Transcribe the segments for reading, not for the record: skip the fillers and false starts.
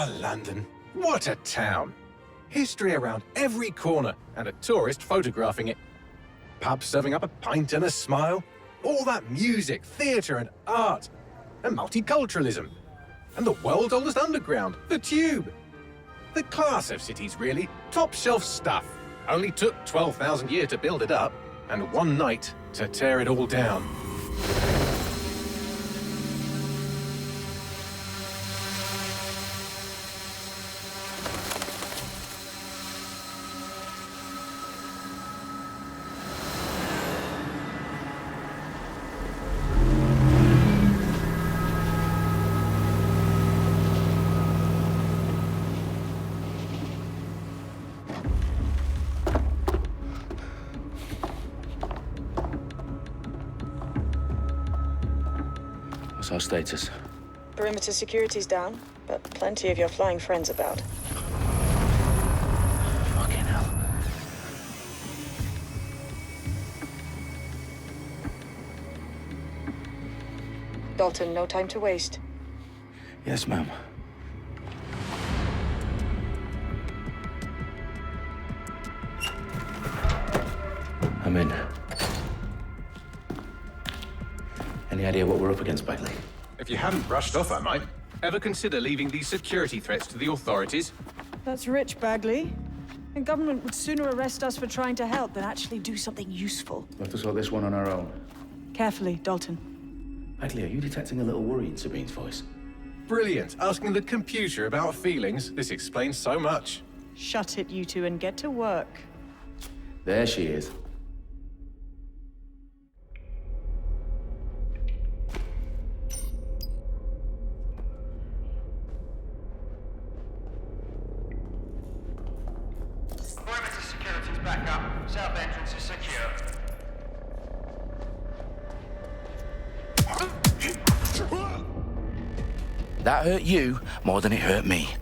Ah, London. What a town. History around every corner, and a tourist photographing it. Pubs serving up a pint and a smile. All that music, theatre and art. And multiculturalism. And the world's oldest underground, the Tube. The class of cities, really. Top shelf stuff. Only took 12,000 years to build it up, and one night to tear it all down. What's our status? Perimeter security's down, but plenty of your flying friends about. Fucking hell. Dalton, no time to waste. Yes, ma'am. I'm in. Any idea what we're up against, Bagley? If you hadn't brushed off, I might. Ever consider leaving these security threats to the authorities? That's rich, Bagley. The government would sooner arrest us for trying to help than actually do something useful. We'll have to sort this one on our own. Carefully, Dalton. Bagley, are you detecting a little worry in Sabine's voice? Brilliant. Asking the computer about feelings. This explains so much. Shut it, you two, and get to work. There she is. Perimeter security's back up. South entrance is secure. That hurt you more than it hurt me.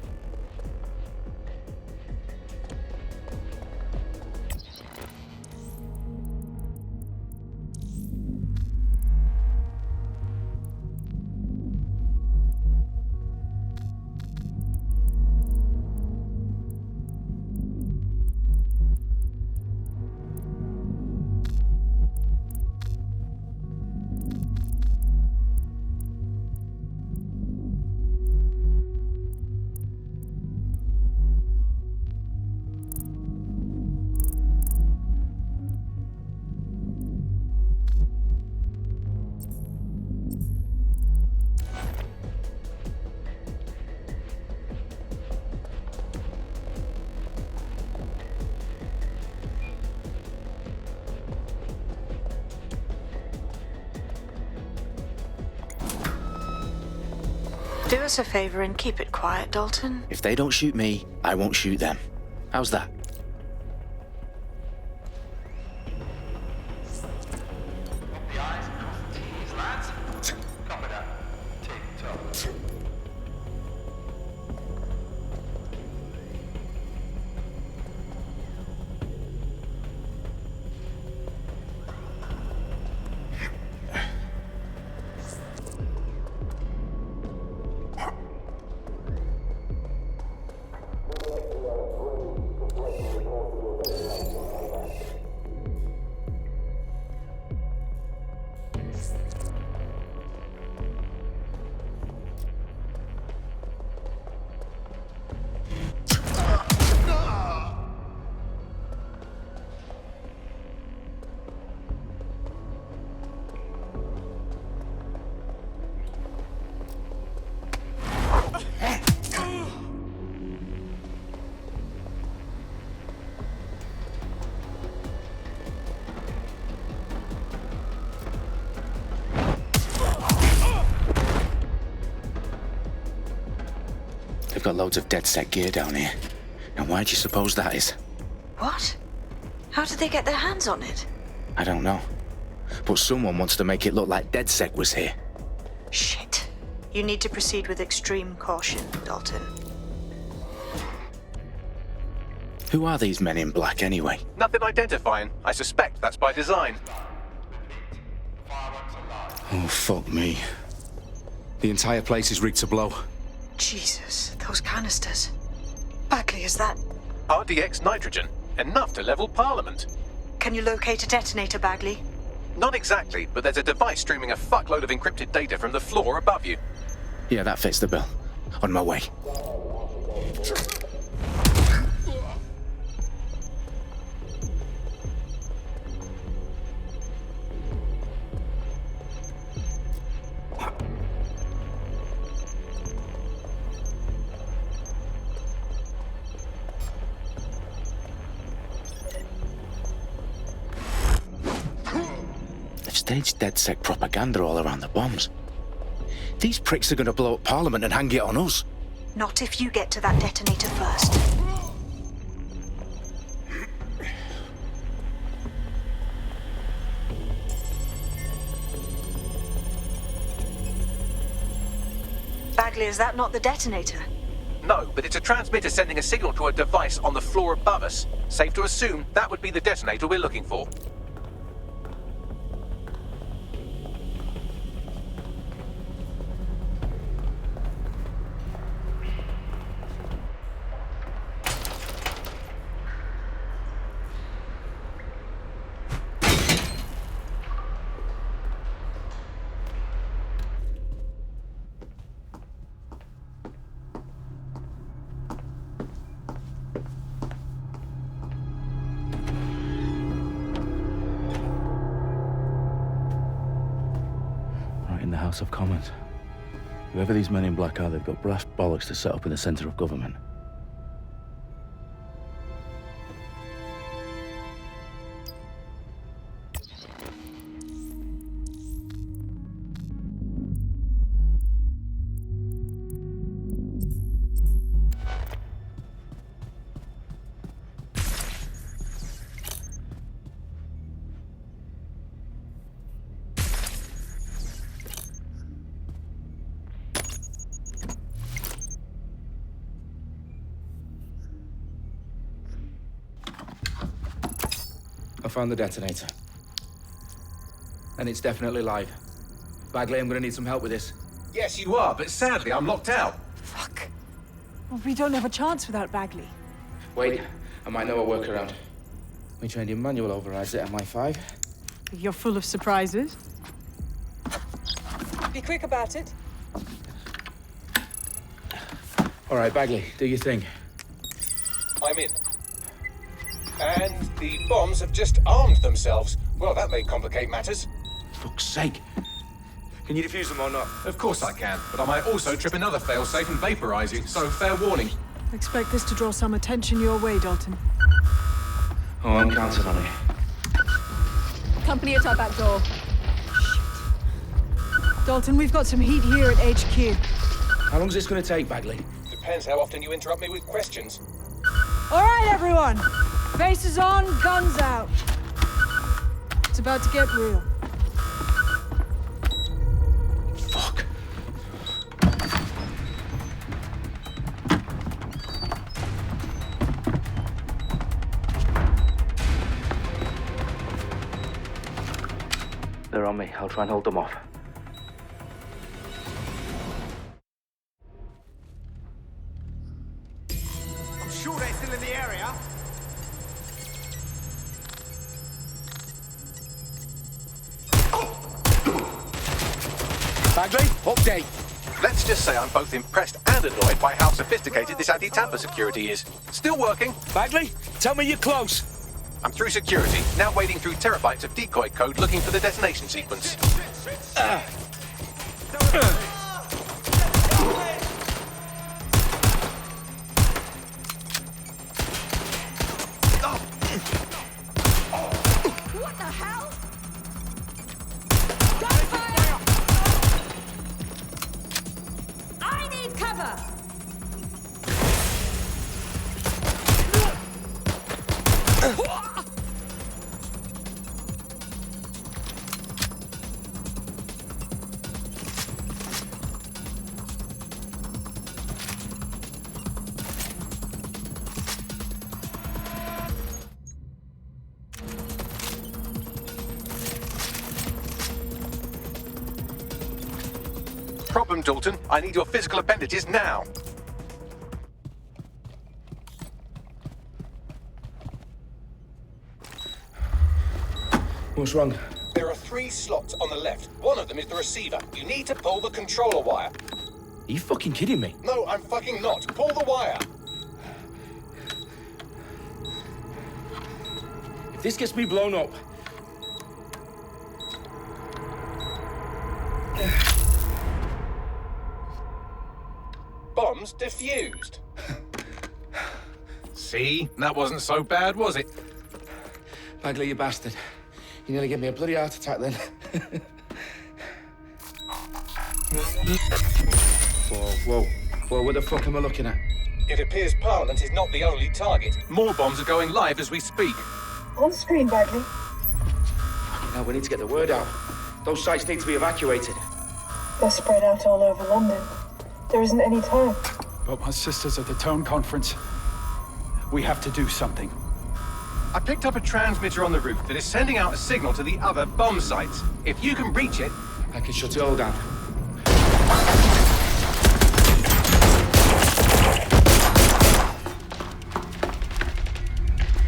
Do us a favor and keep it quiet, Dalton. If they don't shoot me, I won't shoot them. How's that? The eyes across the T's, lads. Copy that. Tick-tock. They've got loads of dead-set gear down here. And why do you suppose that is? What? How did they get their hands on it? I don't know. But someone wants to make it look like DedSec was here. Shit. You need to proceed with extreme caution, Dalton. Who are these men in black, anyway? Nothing identifying. I suspect that's by design. Oh, fuck me. The entire place is rigged to blow. Jesus, those canisters. Bagley, is that... RDX nitrogen, enough to level Parliament. Can you locate a detonator, Bagley? Not exactly, but there's a device streaming a fuckload of encrypted data from the floor above you. Yeah, that fits the bill. On my way. They've staged DedSec propaganda all around the bombs. These pricks are going to blow up Parliament and hang it on us. Not if you get to that detonator first. Bagley, is that not the detonator? No, but it's a transmitter sending a signal to a device on the floor above us. Safe to assume that would be the detonator we're looking for. In the House of Commons. Whoever these men in black are, they've got brass bollocks to set up in the centre of government. I found the detonator. And it's definitely live. Bagley, I'm gonna need some help with this. Yes, you are, but sadly I'm locked out. Fuck. Well, we don't have a chance without Bagley. Wait, I might know a workaround. We trained in manual overrides at MI5. You're full of surprises. Be quick about it. All right, Bagley, do your thing. I'm in. And the bombs have just armed themselves. Well, that may complicate matters. Fuck's sake. Can you defuse them or not? Of course I can, but I might also trip another failsafe and vaporize you, so fair warning. Expect this to draw some attention your way, Dalton. Oh, I'm counting on it. Company at our back door. Dalton, we've got some heat here at HQ. How long's this gonna take, Bagley? Depends how often you interrupt me with questions. All right, everyone. Faces on, guns out. It's about to get real. Fuck. They're on me. I'll try and hold them off. I'm sure they're still in the area. Bagley, update. Let's just say I'm both impressed and annoyed by how sophisticated this anti-tamper security is. Still working. Bagley, tell me you're close. I'm through security, now wading through terabytes of decoy code looking for the detonation sequence. What the hell? Gunfire! I need cover! problem, Dalton. I need your physical appendages now. What's wrong? There are 3 slots on the left. One of them is the receiver. You need to pull the controller wire. Are you fucking kidding me? No, I'm fucking not. Pull the wire. If this gets me blown up... Bombs defused. See? That wasn't so bad, was it? Bagley, you bastard. You nearly gave me a bloody heart attack then. Whoa, what the fuck am I looking at? It appears Parliament is not the only target. More bombs are going live as we speak. On screen, Bagley. Now we need to get the word out. Those sites need to be evacuated. They're spread out all over London. There isn't any time. But my sister's at the town conference. We have to do something. I picked up a transmitter on the roof that is sending out a signal to the other bomb sites. If you can reach it... I can shut it all down.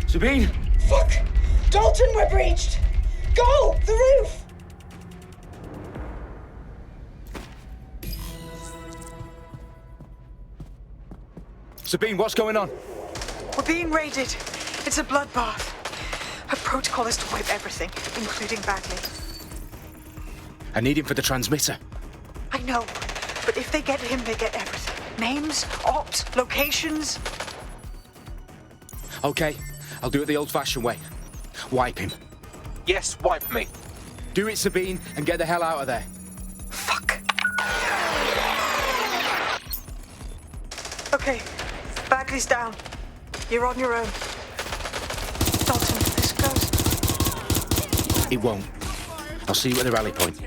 Sabine! Fuck! Dalton, we're breached! Go! The roof! Sabine, what's going on? We're being raided. It's a bloodbath. Her protocol is to wipe everything, including Bagley. I need him for the transmitter. I know, but if they get him, they get everything. Names, ops, locations. Okay, I'll do it the old-fashioned way. Wipe him. Yes, wipe me. Do it, Sabine, and get the hell out of there. Fuck. Okay, Bagley's down. You're on your own. Dalton, if this goes... It won't. I'll see you at the rally point.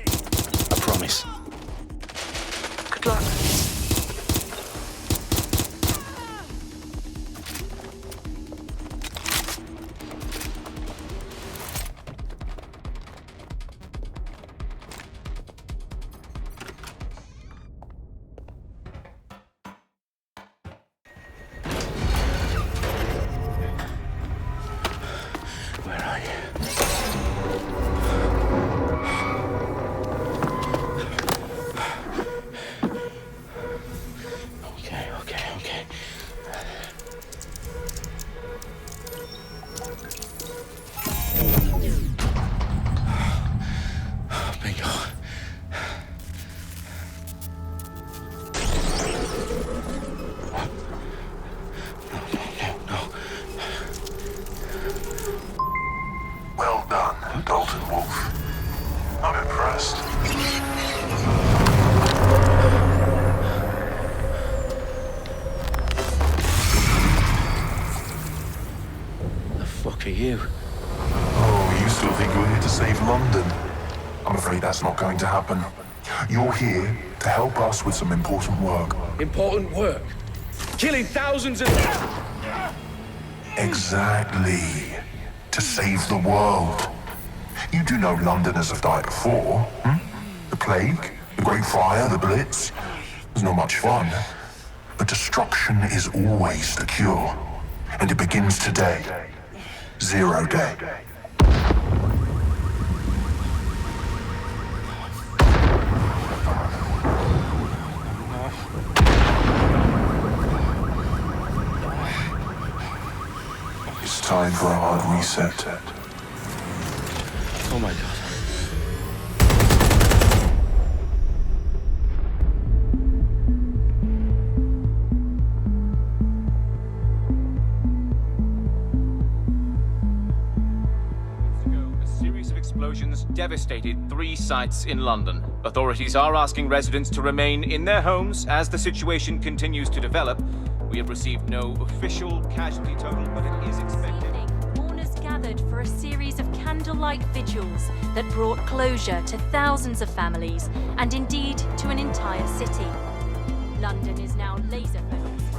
I promise. Good luck. Where are you? Okay. Bingo. No. Well done, Dalton Wolf. I'm impressed. The fuck are you? Oh, you still think you're here to save London? I'm afraid that's not going to happen. You're here to help us with some important work. Important work. Killing thousands of... Exactly. To save the world. You do know Londoners have died before, hmm? The Plague, the Great Fire, the Blitz. It's not much fun. But destruction is always the cure. And it begins today. 0 day. It's time for a hard reset. Oh my God. A series of explosions devastated 3 sites in London. Authorities are asking residents to remain in their homes as the situation continues to develop. We have received no official casualty total, but it is expected. Mourners gathered for a series of candlelight vigils that brought closure to thousands of families and indeed to an entire city. London is now laser-focused.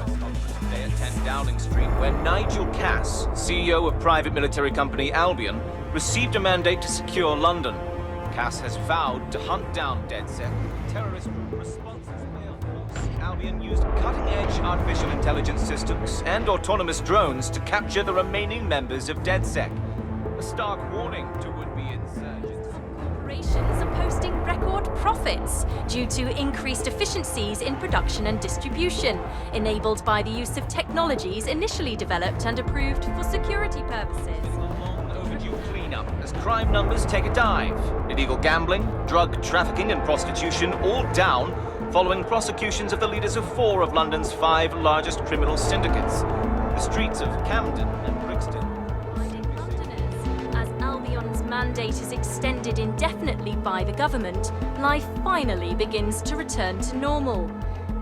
Today at 10 Downing Street, where Nigel Cass, CEO of private military company Albion, received a mandate to secure London. Cass has vowed to hunt down DedSec, terrorists responsible. Albion used cutting-edge artificial intelligence systems and autonomous drones to capture the remaining members of DedSec. A stark warning to would-be insurgents. Corporations are posting record profits due to increased efficiencies in production and distribution, enabled by the use of technologies initially developed and approved for security purposes. Overdue cleanup as crime numbers take a dive. Illegal gambling, drug trafficking and prostitution all down following prosecutions of the leaders of 4 of London's 5 largest criminal syndicates. The streets of Camden and Brixton. As Albion's mandate is extended indefinitely by the government, life finally begins to return to normal.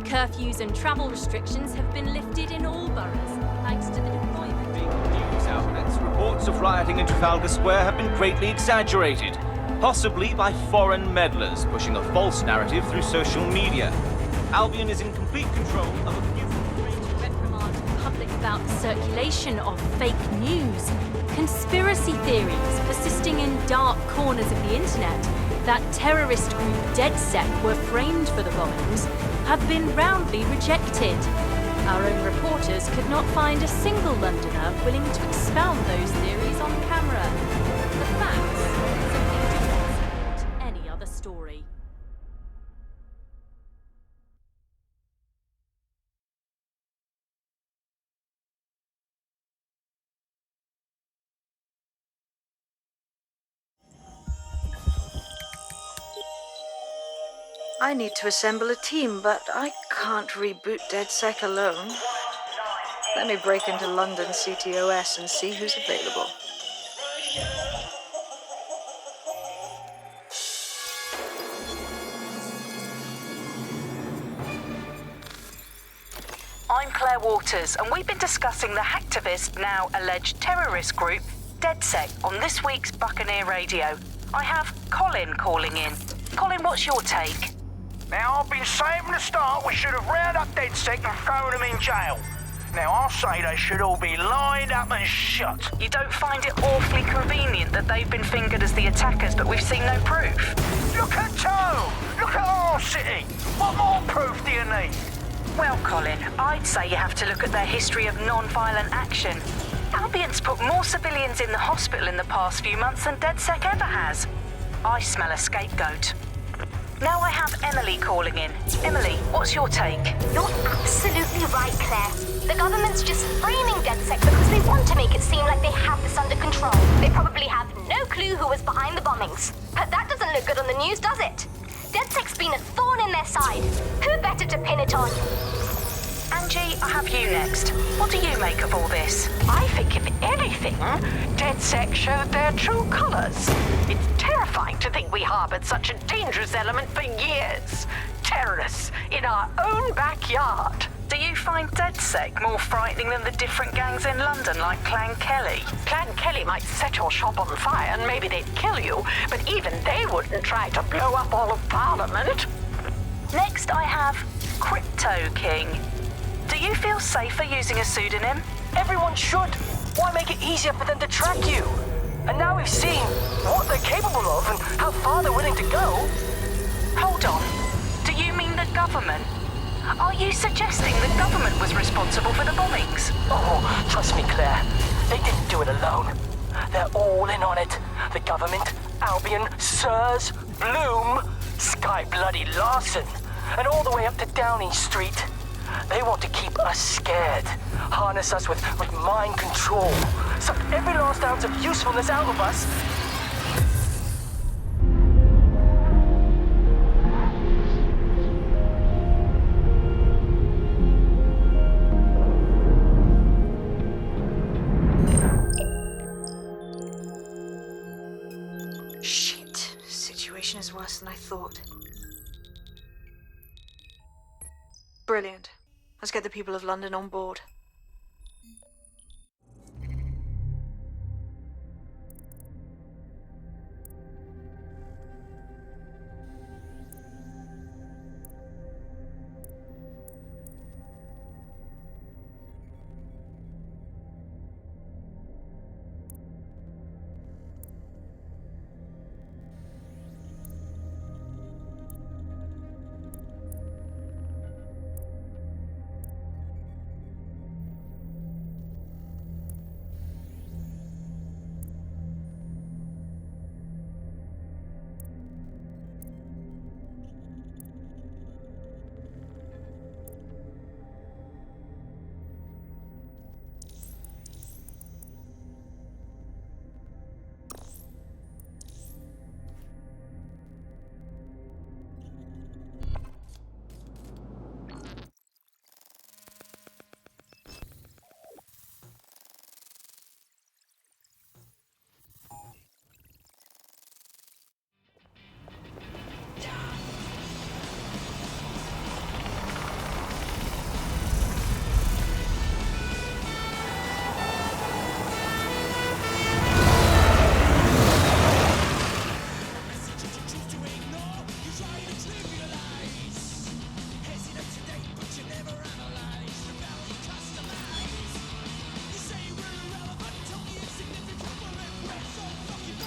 Curfews and travel restrictions have been lifted in all boroughs, thanks to the deployment. News outlets' reports of rioting in Trafalgar Square have been greatly exaggerated, possibly by foreign meddlers pushing a false narrative through social media. Albion is in complete control of a few... reprimand the public about the circulation of fake news. Conspiracy theories persisting in dark corners of the internet that terrorist group DedSec were framed for the bombings have been roundly rejected. Our own reporters could not find a single Londoner willing to expound those theories on camera. The facts simply do not support any other story. I need to assemble a team, but I can't reboot DedSec alone. Let me break into London CTOS and see who's available. I'm Claire Waters, and we've been discussing the hacktivist, now alleged terrorist group, DedSec, on this week's Buccaneer Radio. I have Colin calling in. Colin, what's your take? Now, I've been saying from the start we should have rounded up DedSec and thrown them in jail. Now, I'll say they should all be lined up and shot. You don't find it awfully convenient that they've been fingered as the attackers, but we've seen no proof? Look at Toe! Look at our city! What more proof do you need? Well, Colin, I'd say you have to look at their history of non-violent action. Albion's put more civilians in the hospital in the past few months than DedSec ever has. I smell a scapegoat. Now I have Emily calling in. Emily, what's your take? You're absolutely right, Claire. The government's just framing DedSec because they want to make it seem like they have this under control. They probably have no clue who was behind the bombings. But that doesn't look good on the news, does it? DedSec's been a thorn in their side. Who better to pin it on? Angie, I have you next. What do you make of all this? I think, if anything, DedSec showed their true colors. It's terrifying to think we harbored such a dangerous element for years. Terrorists in our own backyard. Do you find DedSec more frightening than the different gangs in London, like Clan Kelly? Clan Kelly might set your shop on fire and maybe they'd kill you, but even they wouldn't try to blow up all of Parliament. Next, I have Crypto King. Do you feel safer using a pseudonym? Everyone should. Why make it easier for them to track you? And now we've seen what they're capable of and how far they're willing to go. Hold on. Do you mean the government? Are you suggesting the government was responsible for the bombings? Oh, trust me, Claire. They didn't do it alone. They're all in on it. The government, Albion, Sirs, Bloom, Sky Bloody Larson, and all the way up to Downing Street. They want to keep us scared, harness us with mind control, suck every last ounce of usefulness out of us. Shit. Situation is worse than I thought. Brilliant. Let's get the people of London on board.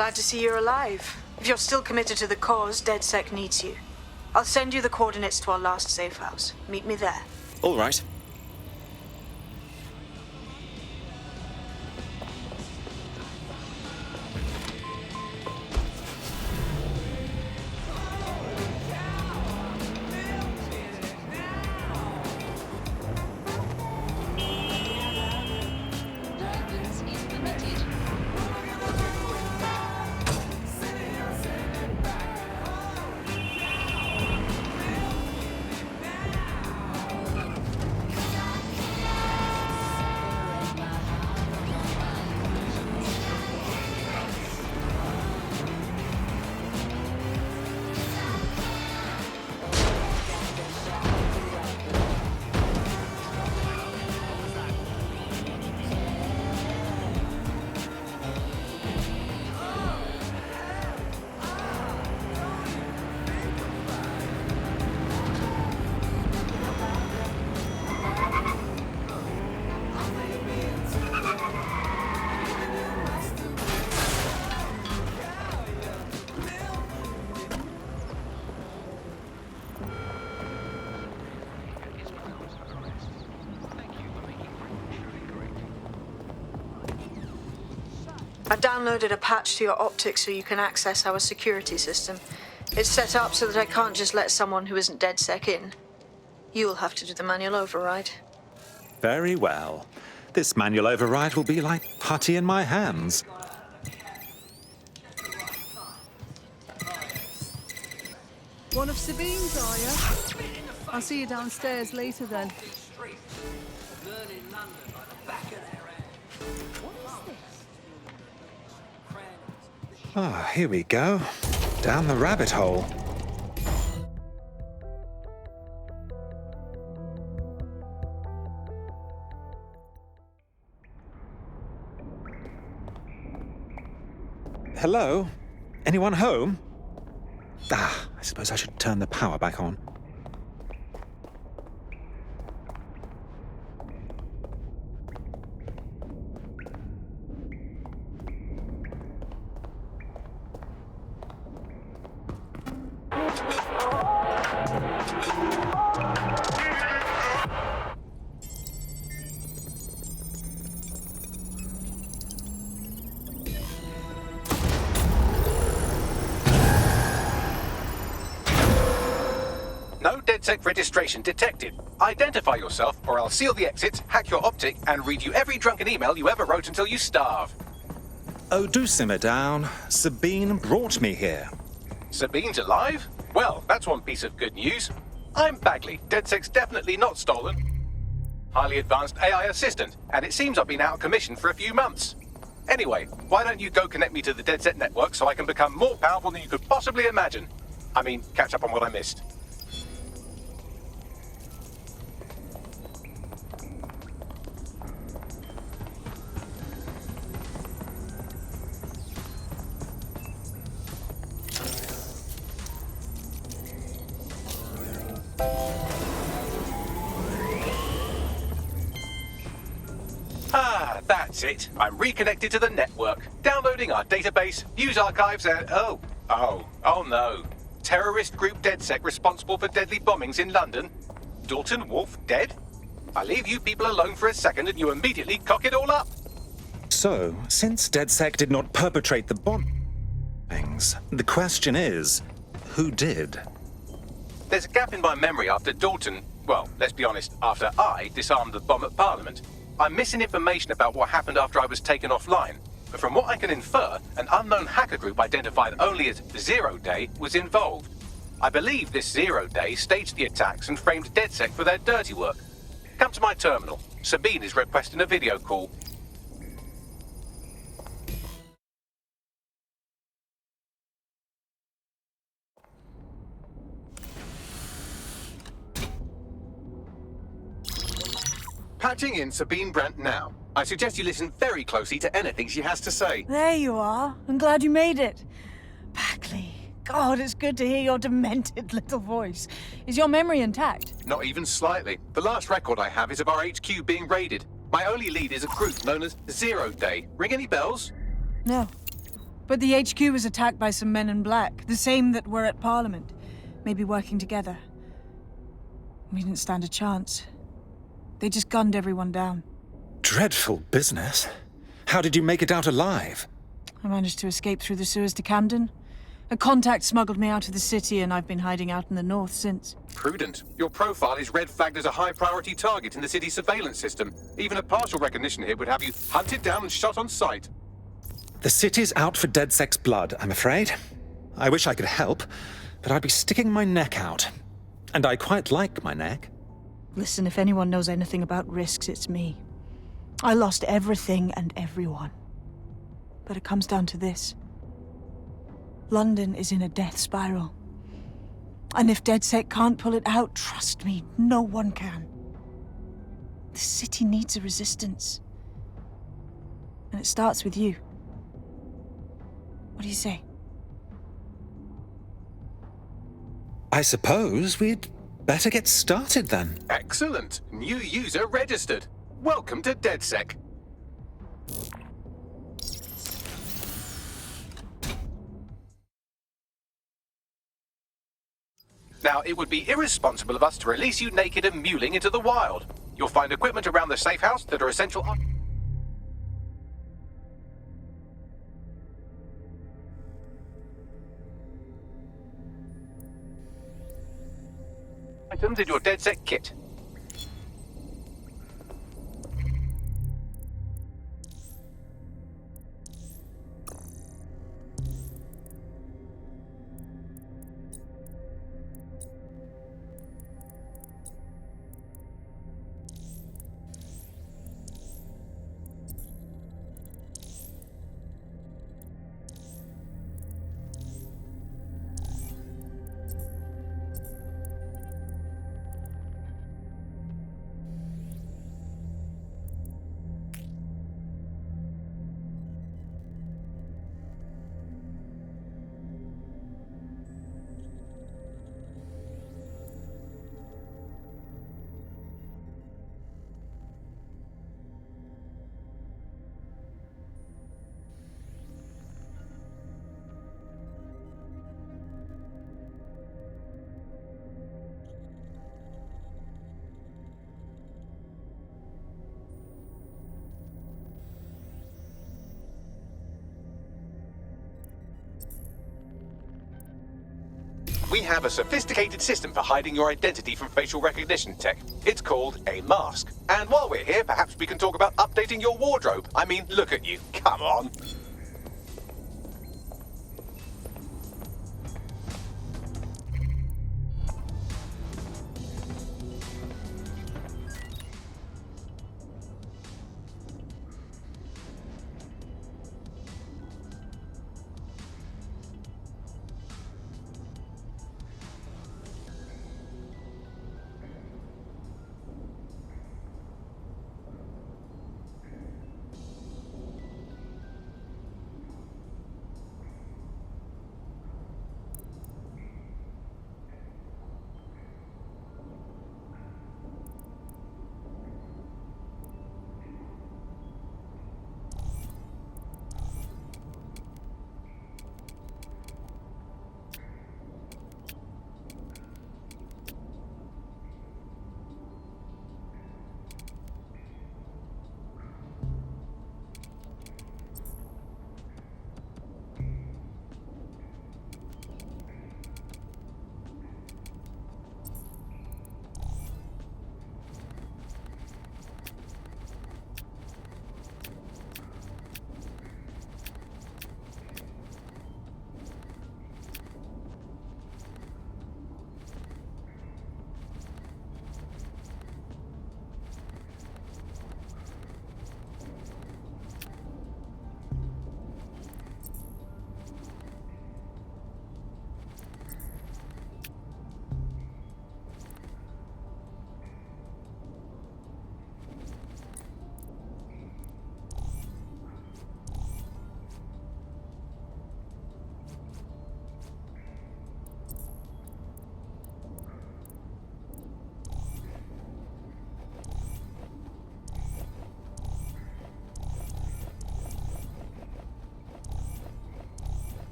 glad to see you're alive. If you're still committed to the cause, DedSec needs you. I'll send you the coordinates to our last safe house. Meet me there. All right. I downloaded a patch to your optics so you can access our security system. It's set up so that I can't just let someone who isn't DedSec in. You'll have to do the manual override. Very well. This manual override will be like putty in my hands. One of Sabine's, are you? I'll see you downstairs later then. Ah, here we go. Down the rabbit hole. Hello? Anyone home? Ah, I suppose I should turn the power back on. No DedSec registration detected. Identify yourself, or I'll seal the exits, hack your optic, and read you every drunken email you ever wrote until you starve. Oh, do simmer down. Sabine brought me here. Sabine's alive? Well, that's one piece of good news. I'm Bagley. DedSec's definitely not stolen. Highly advanced AI assistant, and it seems I've been out of commission for a few months. Anyway, why don't you go connect me to the DedSec network so I can become more powerful than you could possibly imagine? I mean, catch up on what I missed. Ah, that's it. I'm reconnected to the network. Downloading our database, news archives, and oh no. Terrorist group DedSec responsible for deadly bombings in London. Dalton Wolf dead? I leave you people alone for a second and you immediately cock it all up. So, since DedSec did not perpetrate the bombings, the question is, who did? There's a gap in my memory after Dalton, well, let's be honest, after I disarmed the bomb at Parliament. I'm missing information about what happened after I was taken offline, but from what I can infer, an unknown hacker group identified only as Zero Day was involved. I believe this Zero Day staged the attacks and framed DedSec for their dirty work. Come to my terminal. Sabine is requesting a video call. Patching in Sabine Brandt now. I suggest you listen very closely to anything she has to say. There you are. I'm glad you made it. Bagley. God, it's good to hear your demented little voice. Is your memory intact? Not even slightly. The last record I have is of our HQ being raided. My only lead is a group known as Zero Day. Ring any bells? No. But the HQ was attacked by some men in black, the same that were at Parliament, maybe working together. We didn't stand a chance. They just gunned everyone down. Dreadful business. How did you make it out alive? I managed to escape through the sewers to Camden. A contact smuggled me out of the city, and I've been hiding out in the north since. Prudent. Your profile is red flagged as a high-priority target in the city's surveillance system. Even a partial recognition here would have you hunted down and shot on sight. The city's out for DedSec's blood, I'm afraid. I wish I could help, but I'd be sticking my neck out. And I quite like my neck. Listen, if anyone knows anything about risks, it's me. I lost everything and everyone. But it comes down to this. London is in a death spiral. And if DedSec can't pull it out, trust me, no one can. The city needs a resistance. And it starts with you. What do you say? I suppose we'd better get started then. Excellent. New user registered. Welcome to DedSec. Now, it would be irresponsible of us to release you naked and mewling into the wild. You'll find equipment around the safe house that are essential items in your DedSec kit. We have a sophisticated system for hiding your identity from facial recognition tech. It's called a mask. And while we're here, perhaps we can talk about updating your wardrobe. I mean, look at you. Come on.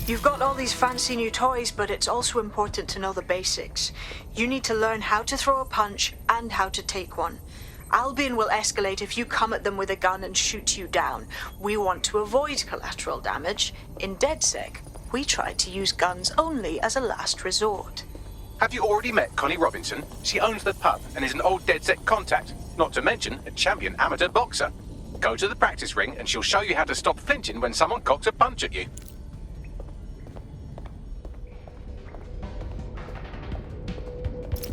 You've got all these fancy new toys, but it's also important to know the basics. You need to learn how to throw a punch and how to take one. Albion will escalate if you come at them with a gun and shoot you down. We want to avoid collateral damage. In DedSec, we try to use guns only as a last resort. Have you already met Connie Robinson? She owns the pub and is an old DedSec contact, not to mention a champion amateur boxer. Go to the practice ring and she'll show you how to stop flinching when someone cocks a punch at you.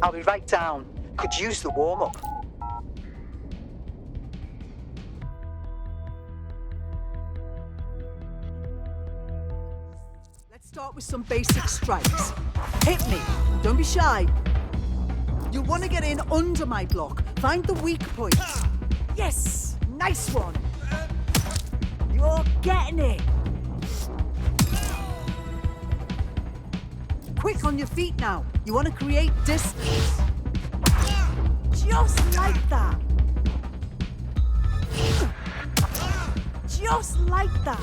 I'll be right down. Could use the warm-up. Let's start with some basic strikes. Hit me. Don't be shy. You'll want to get in under my block. Find the weak points. Yes! Nice one! You're getting it! Quick on your feet now. You want to create distance. Just like that. Just like that.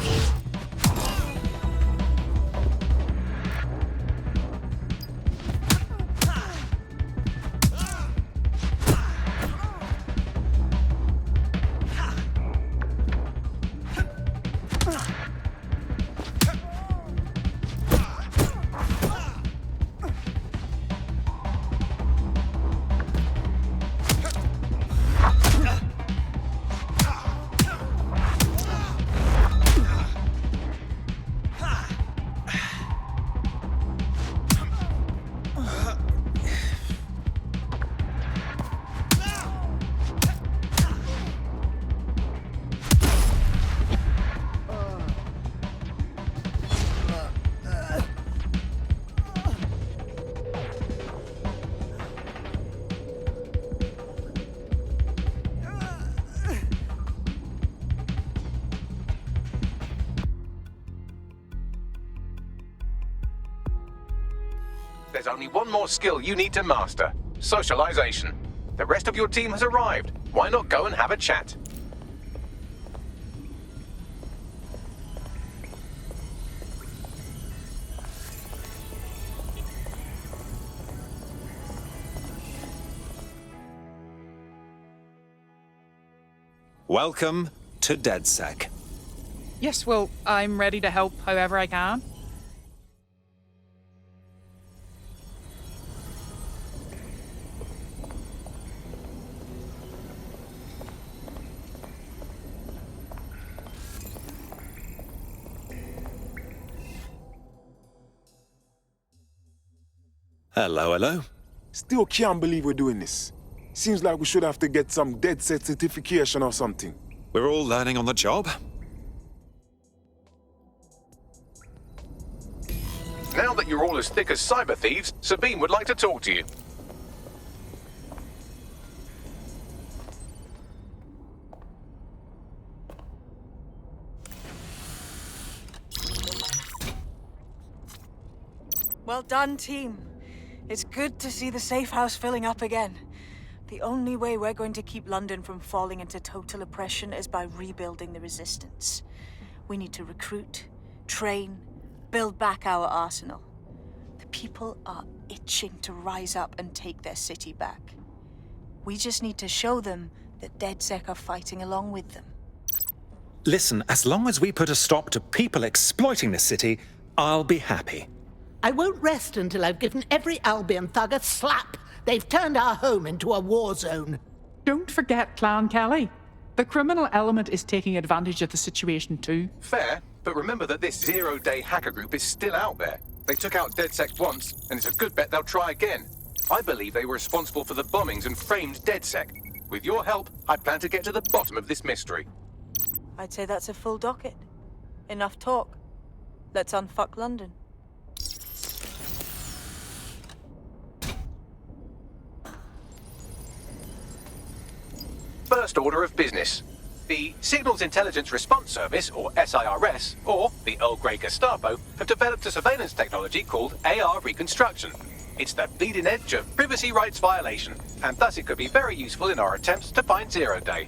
There's only one more skill you need to master: socialization. The rest of your team has arrived. Why not go and have a chat? Welcome to DedSec. Yes, well, I'm ready to help however I can. Hello, hello. Still can't believe we're doing this. Seems like we should have to get some DedSec certification or something. We're all learning on the job. Now that you're all as thick as cyber thieves, Sabine would like to talk to you. Well done, team. It's good to see the safe house filling up again. The only way we're going to keep London from falling into total oppression is by rebuilding the resistance. We need to recruit, train, build back our arsenal. The people are itching to rise up and take their city back. We just need to show them that DedSec are fighting along with them. Listen, as long as we put a stop to people exploiting this city, I'll be happy. I won't rest until I've given every Albion thug a slap. They've turned our home into a war zone. Don't forget Clan Kelly. The criminal element is taking advantage of the situation too. Fair, but remember that this zero-day hacker group is still out there. They took out DedSec once, and it's a good bet they'll try again. I believe they were responsible for the bombings and framed DedSec. With your help, I plan to get to the bottom of this mystery. I'd say that's a full docket. Enough talk. Let's unfuck London. First order of business. The Signals Intelligence Response Service, or SIRS, or the Earl Grey Gestapo, have developed a surveillance technology called AR Reconstruction. It's the bleeding edge of privacy rights violation, and thus it could be very useful in our attempts to find Zero Day.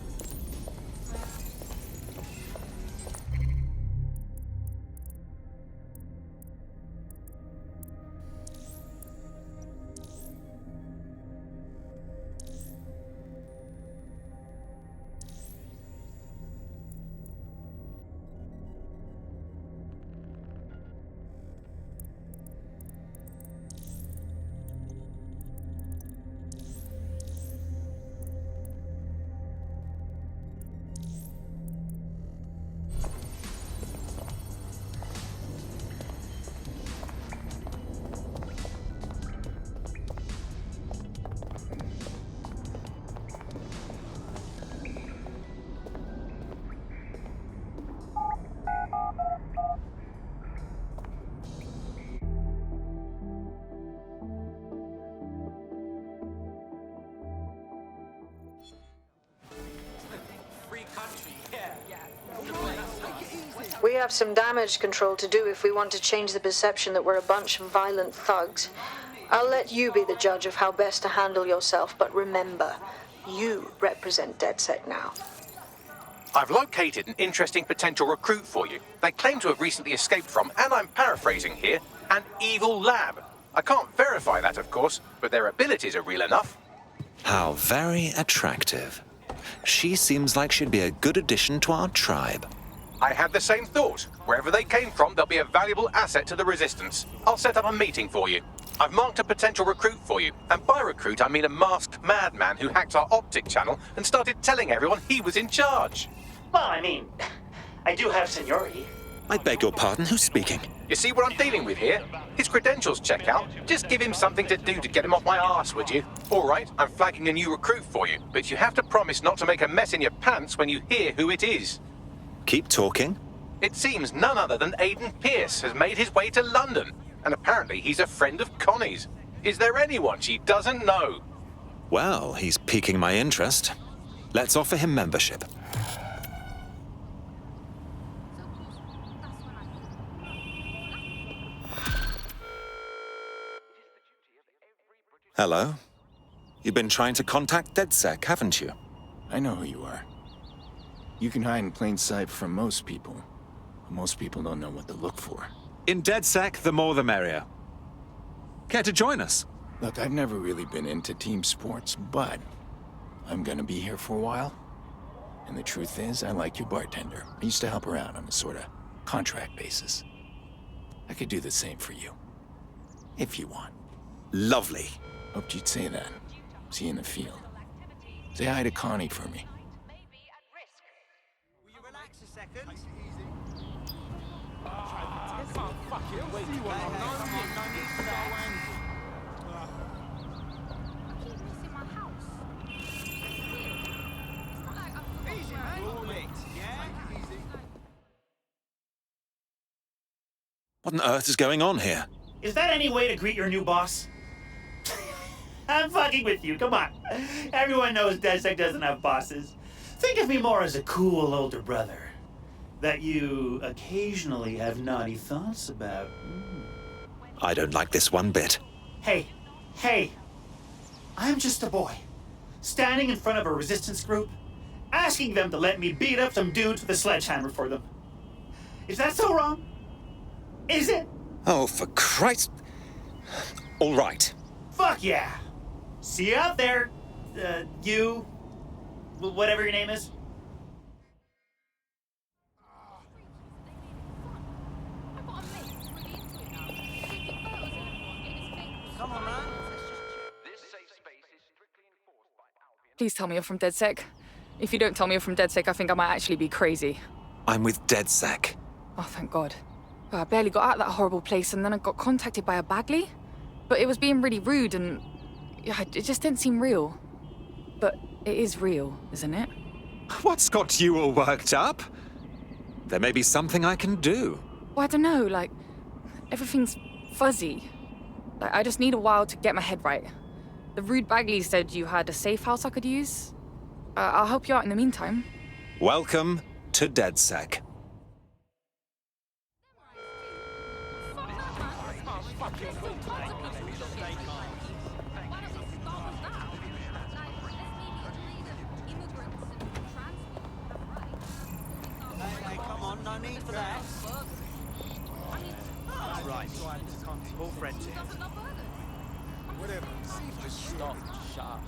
We have some damage control to do if we want to change the perception that we're a bunch of violent thugs. I'll let you be the judge of how best to handle yourself, but remember, you represent DedSec now. I've located an interesting potential recruit for you. They claim to have recently escaped from, and I'm paraphrasing here, an evil lab. I can't verify that, of course, but their abilities are real enough. How very attractive. She seems like she'd be a good addition to our tribe. I had the same thought. Wherever they came from, they'll be a valuable asset to the Resistance. I'll set up a meeting for you. I've marked a potential recruit for you. And by recruit, I mean a masked madman who hacked our optic channel and started telling everyone he was in charge. Well, I mean, I do have seniority. I beg your pardon, who's speaking? You see what I'm dealing with here? His credentials check out. Just give him something to do to get him off my arse, would you? All right, I'm flagging a new recruit for you, but you have to promise not to make a mess in your pants when you hear who it is. Keep talking. It seems none other than Aidan Pierce has made his way to London, and apparently he's a friend of Connie's. Is there anyone she doesn't know? Well, he's piquing my interest. Let's offer him membership. Hello? You've been trying to contact DedSec, haven't you? I know who you are. You can hide in plain sight from most people. But most people don't know what to look for. In DedSec, the more the merrier. Care to join us? Look, I've never really been into team sports, but I'm gonna be here for a while. And the truth is, I like your bartender. I used to help her out on a sort of contract basis. I could do the same for you. If you want. Lovely. Hoped you'd say that. See you in the field. Say hi to Connie for me. Will you relax a second? What on earth is going on here? Is that any way to greet your new boss? I'm fucking with you, come on. Everyone knows DedSec doesn't have bosses. Think of me more as a cool older brother that you occasionally have naughty thoughts about. I don't like this one bit. Hey, I'm just a boy, standing in front of a resistance group, asking them to let me beat up some dudes with a sledgehammer for them. Is that so wrong? Is it? Oh, for Christ. All right. Fuck yeah. See you out there, you, whatever your name is. Come on, man. Please tell me you're from DedSec. If you don't tell me you're from DedSec, I think I might actually be crazy. I'm with DedSec. Oh, thank God. I barely got out of that horrible place, and then I got contacted by a Bagley. But it was being really rude, and it just didn't seem real. But it is real, isn't it? What's got you all worked up? There may be something I can do. Well, I don't know, like, everything's fuzzy. Like, I just need a while to get my head right. The rude Bagley said you had a safe house I could use. I'll help you out in the meantime. Welcome to DedSec. Hey, come on, no need for that. Right, all friends here. Whatever. Just stop. Shut up.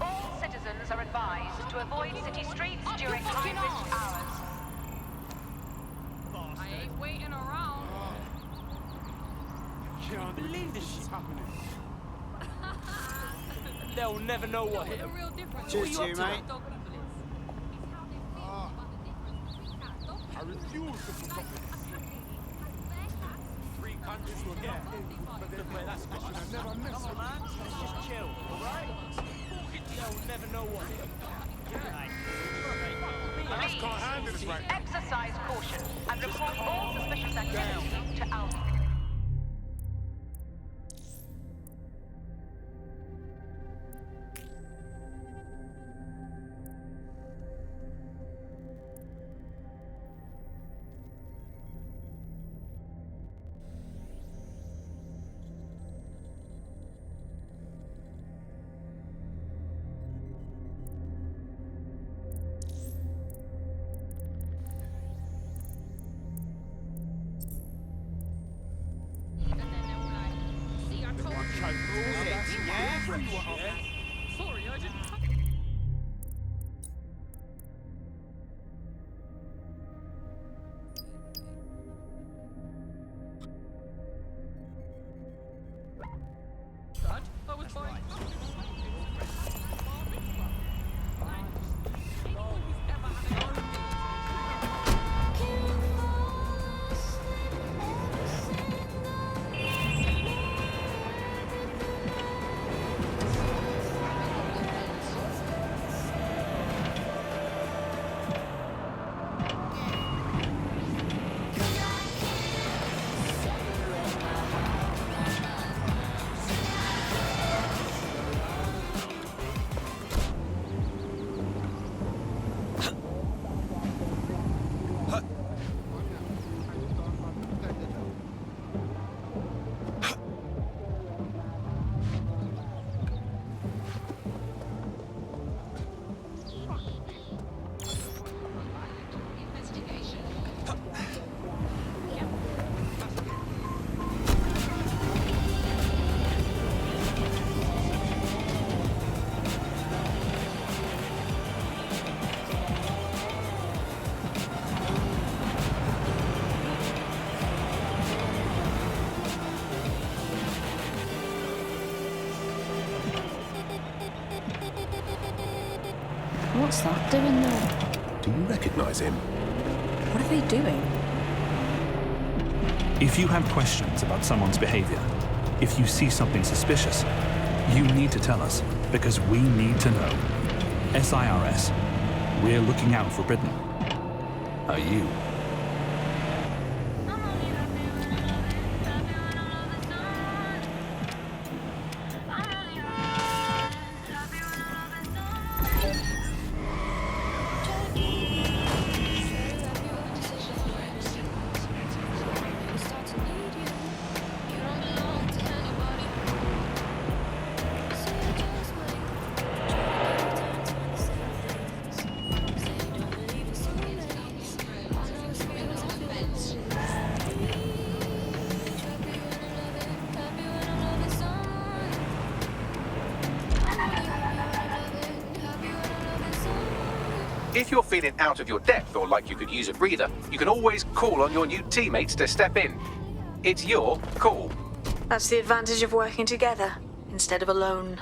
All citizens are advised to avoid city streets during high-risk hours. I ain't waiting around. Can't believe this shit's happening. They'll never know what hit them. Cheers to you, mate. I refuse to put up with this. 3 countries will get. Look where that's got us. I never miss Come on, man. Let's just chill, alright? They'll never know what hit them. Please exercise caution and report all suspicious activity to Albion. What's that doing there? Do you recognize him? What are they doing? If you have questions about someone's behavior, if you see something suspicious, you need to tell us, because we need to know. SIRS, we're looking out for Britain. Are you? If you're feeling out of your depth or like you could use a breather, you can always call on your new teammates to step in. It's your call. That's the advantage of working together instead of alone.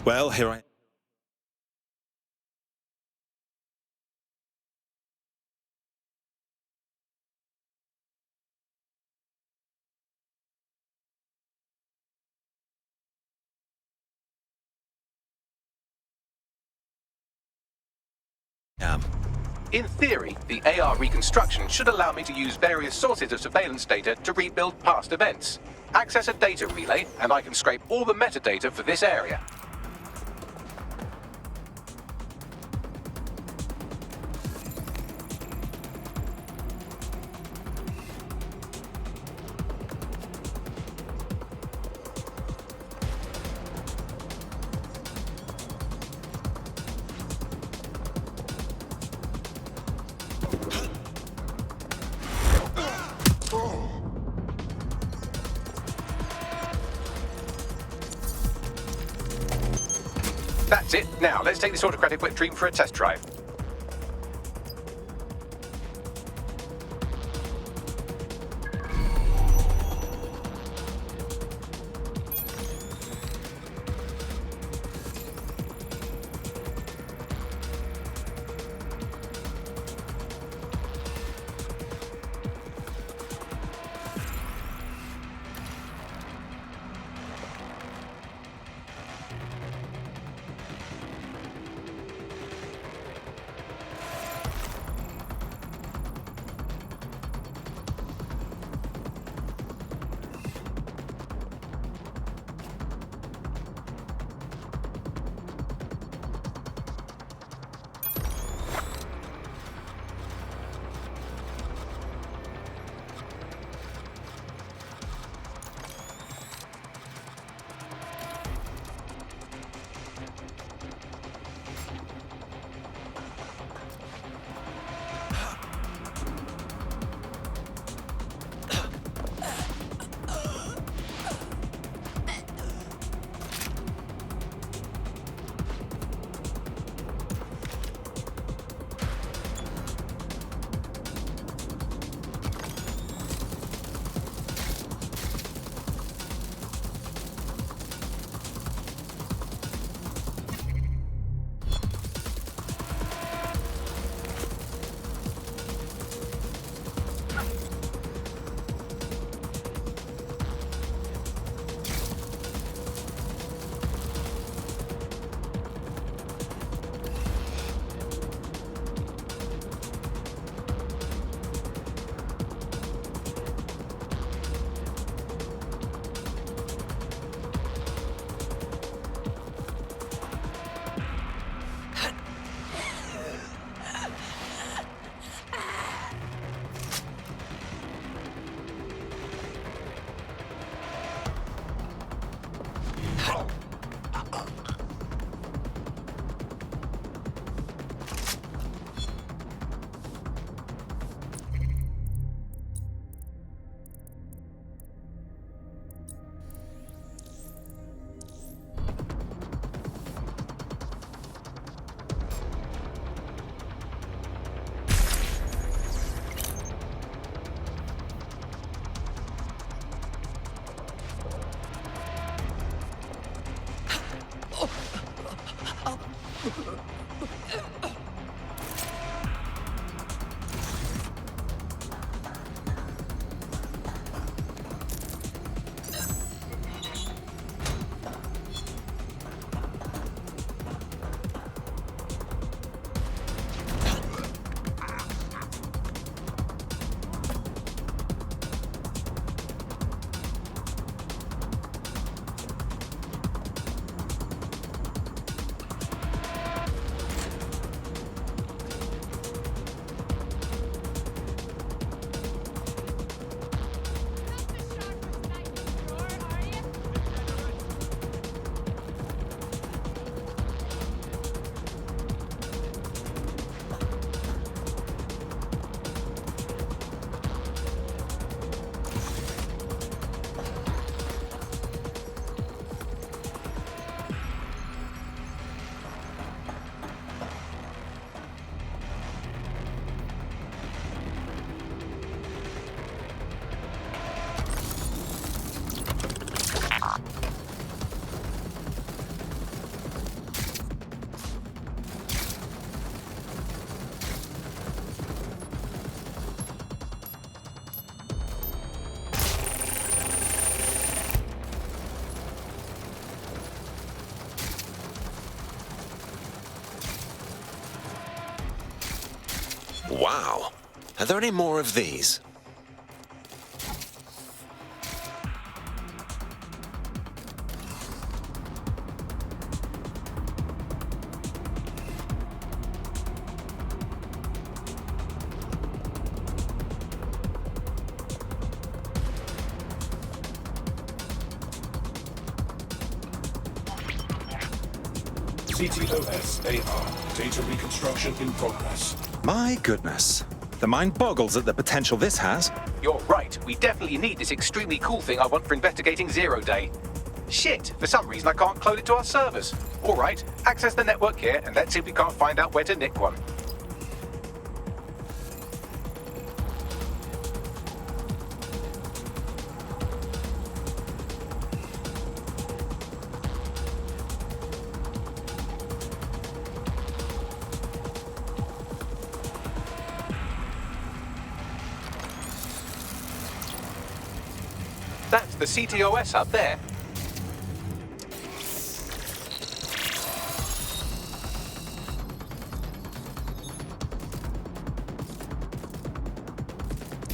Well, here I am. In theory, the AR reconstruction should allow me to use various sources of surveillance data to rebuild past events. Access a data relay, and I can scrape all the metadata for this area. That's it. Now, let's take this autocratic wet dream for a test drive. Wow. Are there any more of these? CTOS-AR. Data reconstruction in progress. My goodness. The mind boggles at the potential this has. You're right. We definitely need this extremely cool thing I want for investigating Zero Day. Shit, for some reason I can't clone it to our servers. All right, access the network here and let's see if we can't find out where to nick one. That's the CTOS up there.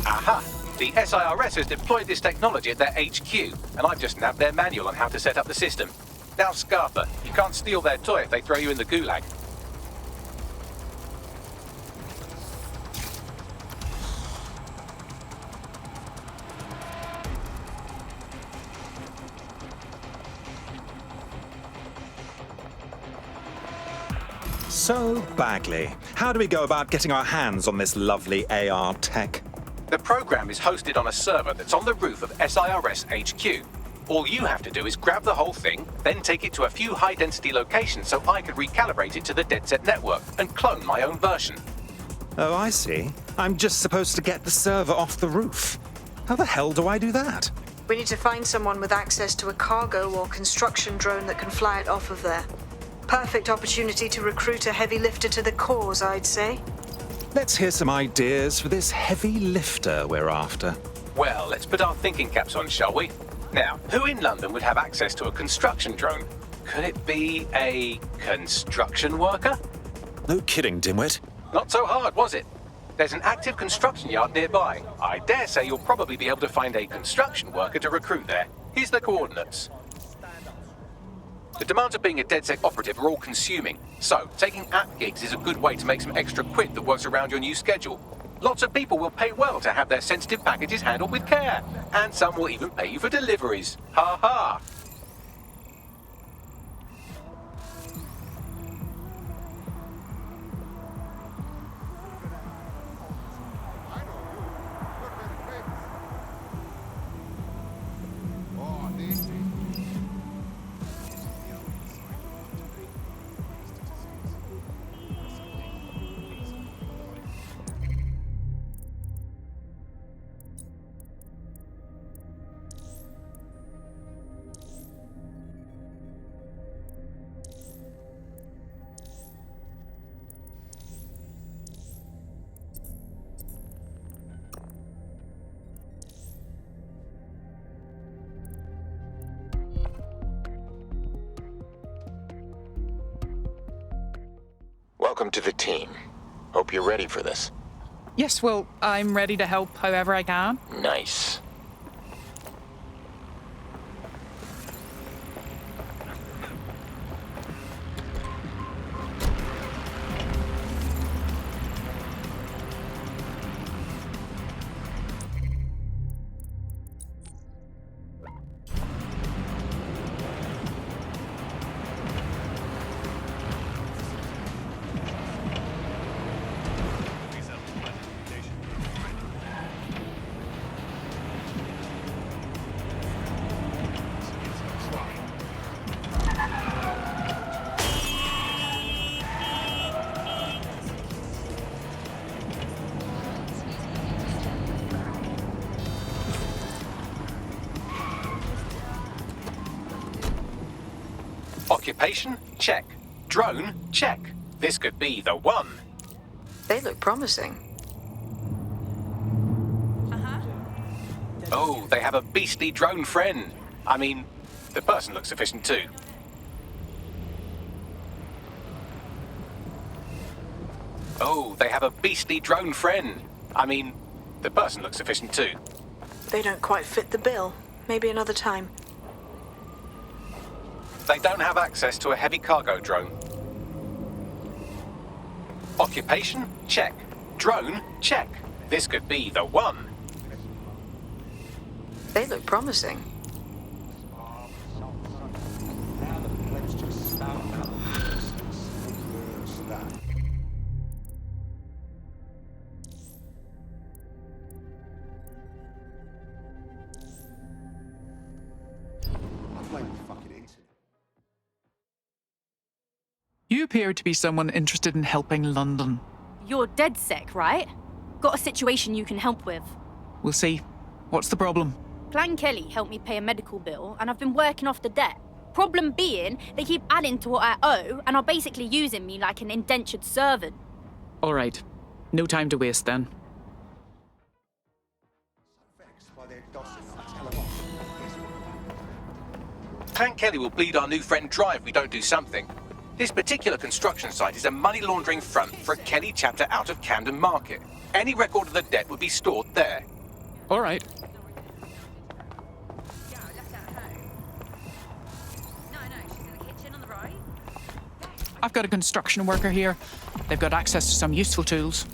Aha! The SIRS has deployed this technology at their HQ, and I've just nabbed their manual on how to set up the system. Now, Scarpa, you can't steal their toy if they throw you in the gulag. So, Bagley, how do we go about getting our hands on this lovely AR tech? The program is hosted on a server that's on the roof of SIRS HQ. All you have to do is grab the whole thing, then take it to a few high-density locations so I can recalibrate it to the DedSec network and clone my own version. Oh, I see. I'm just supposed to get the server off the roof. How the hell do I do that? We need to find someone with access to a cargo or construction drone that can fly it off of there. Perfect opportunity to recruit a heavy lifter to the cause, I'd say. Let's hear some ideas for this heavy lifter we're after. Well, let's put our thinking caps on, shall we? Now, who in London would have access to a construction drone? Could it be a construction worker? No kidding, dimwit. Not so hard, was it? There's an active construction yard nearby. I dare say you'll probably be able to find a construction worker to recruit there. Here's the coordinates. The demands of being a DedSec operative are all consuming, so taking app gigs is a good way to make some extra quid that works around your new schedule. Lots of people will pay well to have their sensitive packages handled with care, and some will even pay you for deliveries. Ha ha! Welcome to the team. Hope you're ready for this. Yes, well, I'm ready to help however I can. Nice. Occupation? Check. Drone? Check. This could be the one. They look promising. Oh, they have a beastly drone friend. I mean, the person looks efficient too. Oh, they have a beastly drone friend. I mean, the person looks efficient too. They don't quite fit the bill. Maybe another time. They don't have access to a heavy cargo drone. Occupation? Check. Drone? Check. This could be the one. They look promising. You appear to be someone interested in helping London. You're DedSec, right? Got a situation you can help with. We'll see. What's the problem? Clan Kelly helped me pay a medical bill, and I've been working off the debt. Problem being, they keep adding to what I owe, and are basically using me like an indentured servant. All right. No time to waste then. Clan Kelly will bleed our new friend dry if we don't do something. This particular construction site is a money laundering front for a Kelly chapter out of Camden Market. Any record of the debt would be stored there. All right. I've got a construction worker here. They've got access to some useful tools.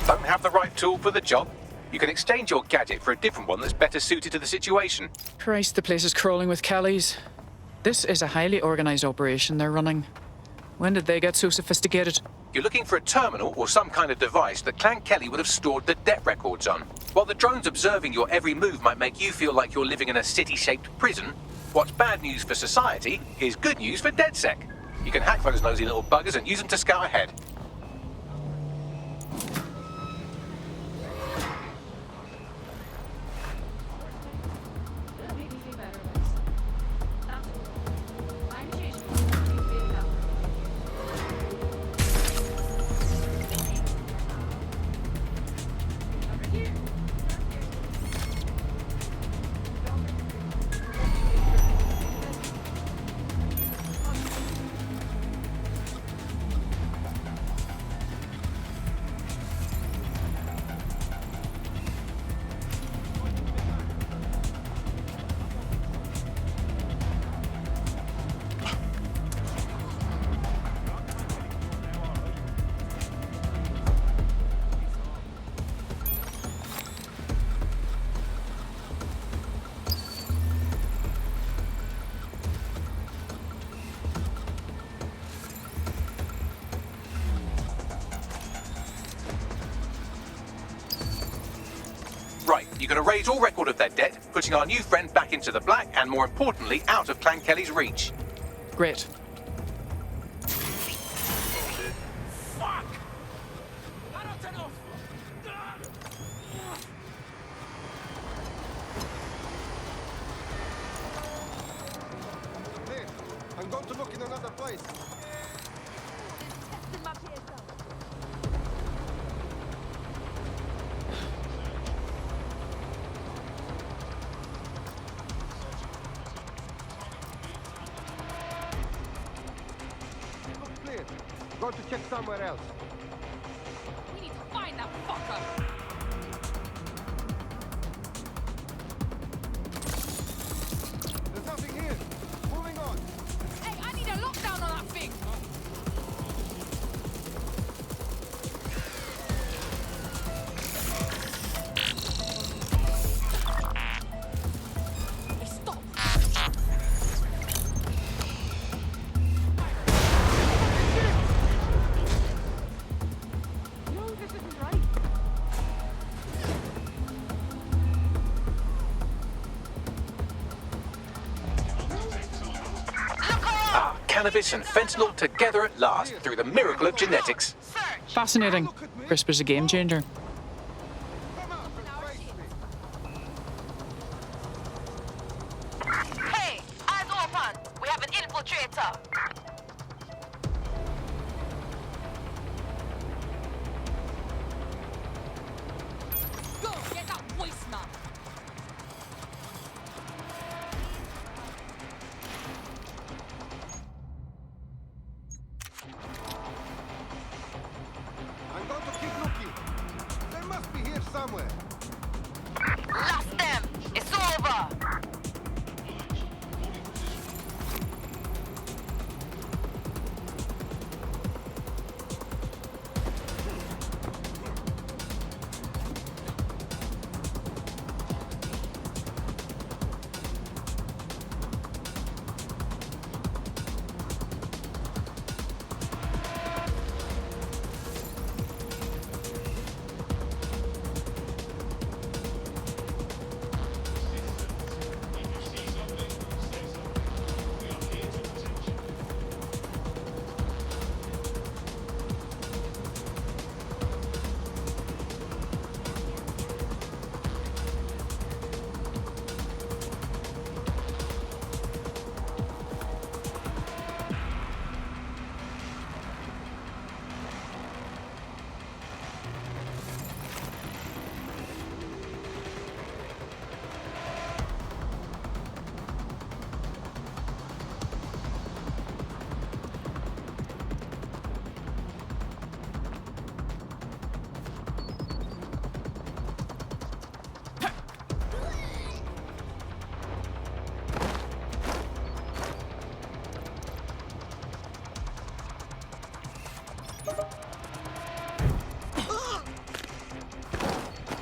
Don't have the right tool for the job? You can exchange your gadget for a different one that's better suited to the situation. Christ, the place is crawling with Kellys. This is a highly organized operation they're running. When did they get so sophisticated? You're looking for a terminal or some kind of device that Clan Kelly would have stored the debt records on. While the drones observing your every move might make you feel like you're living in a city-shaped prison, what's bad news for society is good news for DedSec. You can hack those nosy little buggers and use them to scout ahead. Right, you can erase all record of their debt, putting our new friend back into the black and, more importantly, out of Clan Kelly's reach. Great. I'm going to look in another place. Clear. Go to check somewhere else. We need to find that fucker. There's nothing here. Moving on. Hey, I need a lockdown on that thing. cannabis and fentanyl together at last through the miracle of genetics. Fascinating. CRISPR's a game changer. Hey, eyes open. We have an infiltrator. Go, get that voice now. I'm going to keep looking. They must be here somewhere. Lost them. It's over.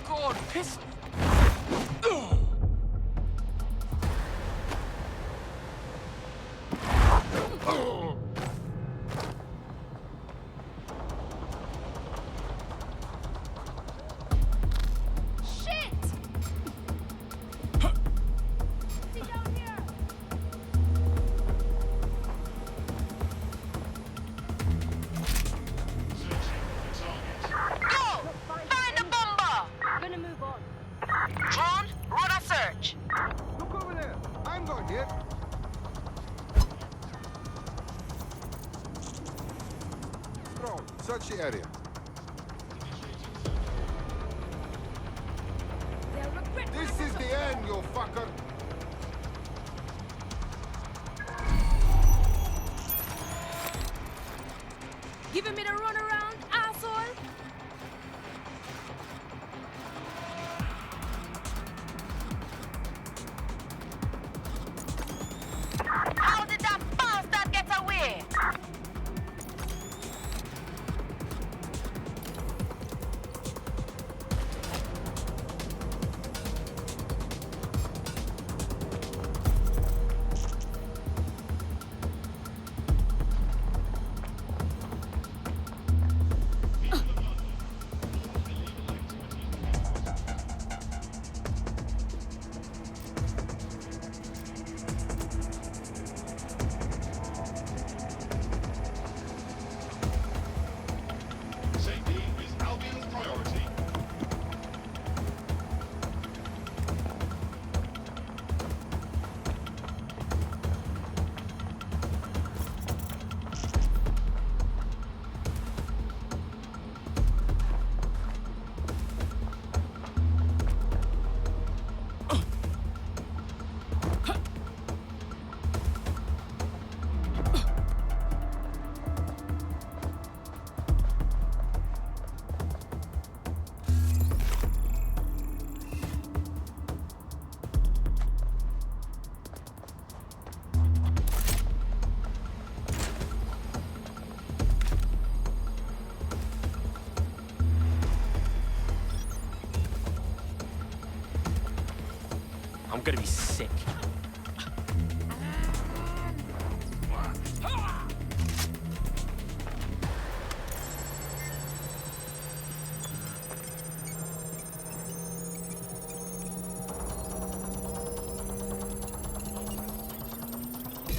God, piss. Drone, run a search. Look over there. I'm going here. Drone, search the area. This is the end, you fucker. Giving me the runaround, asshole. How did that bastard get away? Safety is Albion's priority. I'm gonna be sick.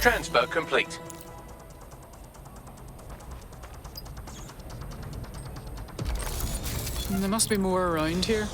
Transfer complete. There must be more around here.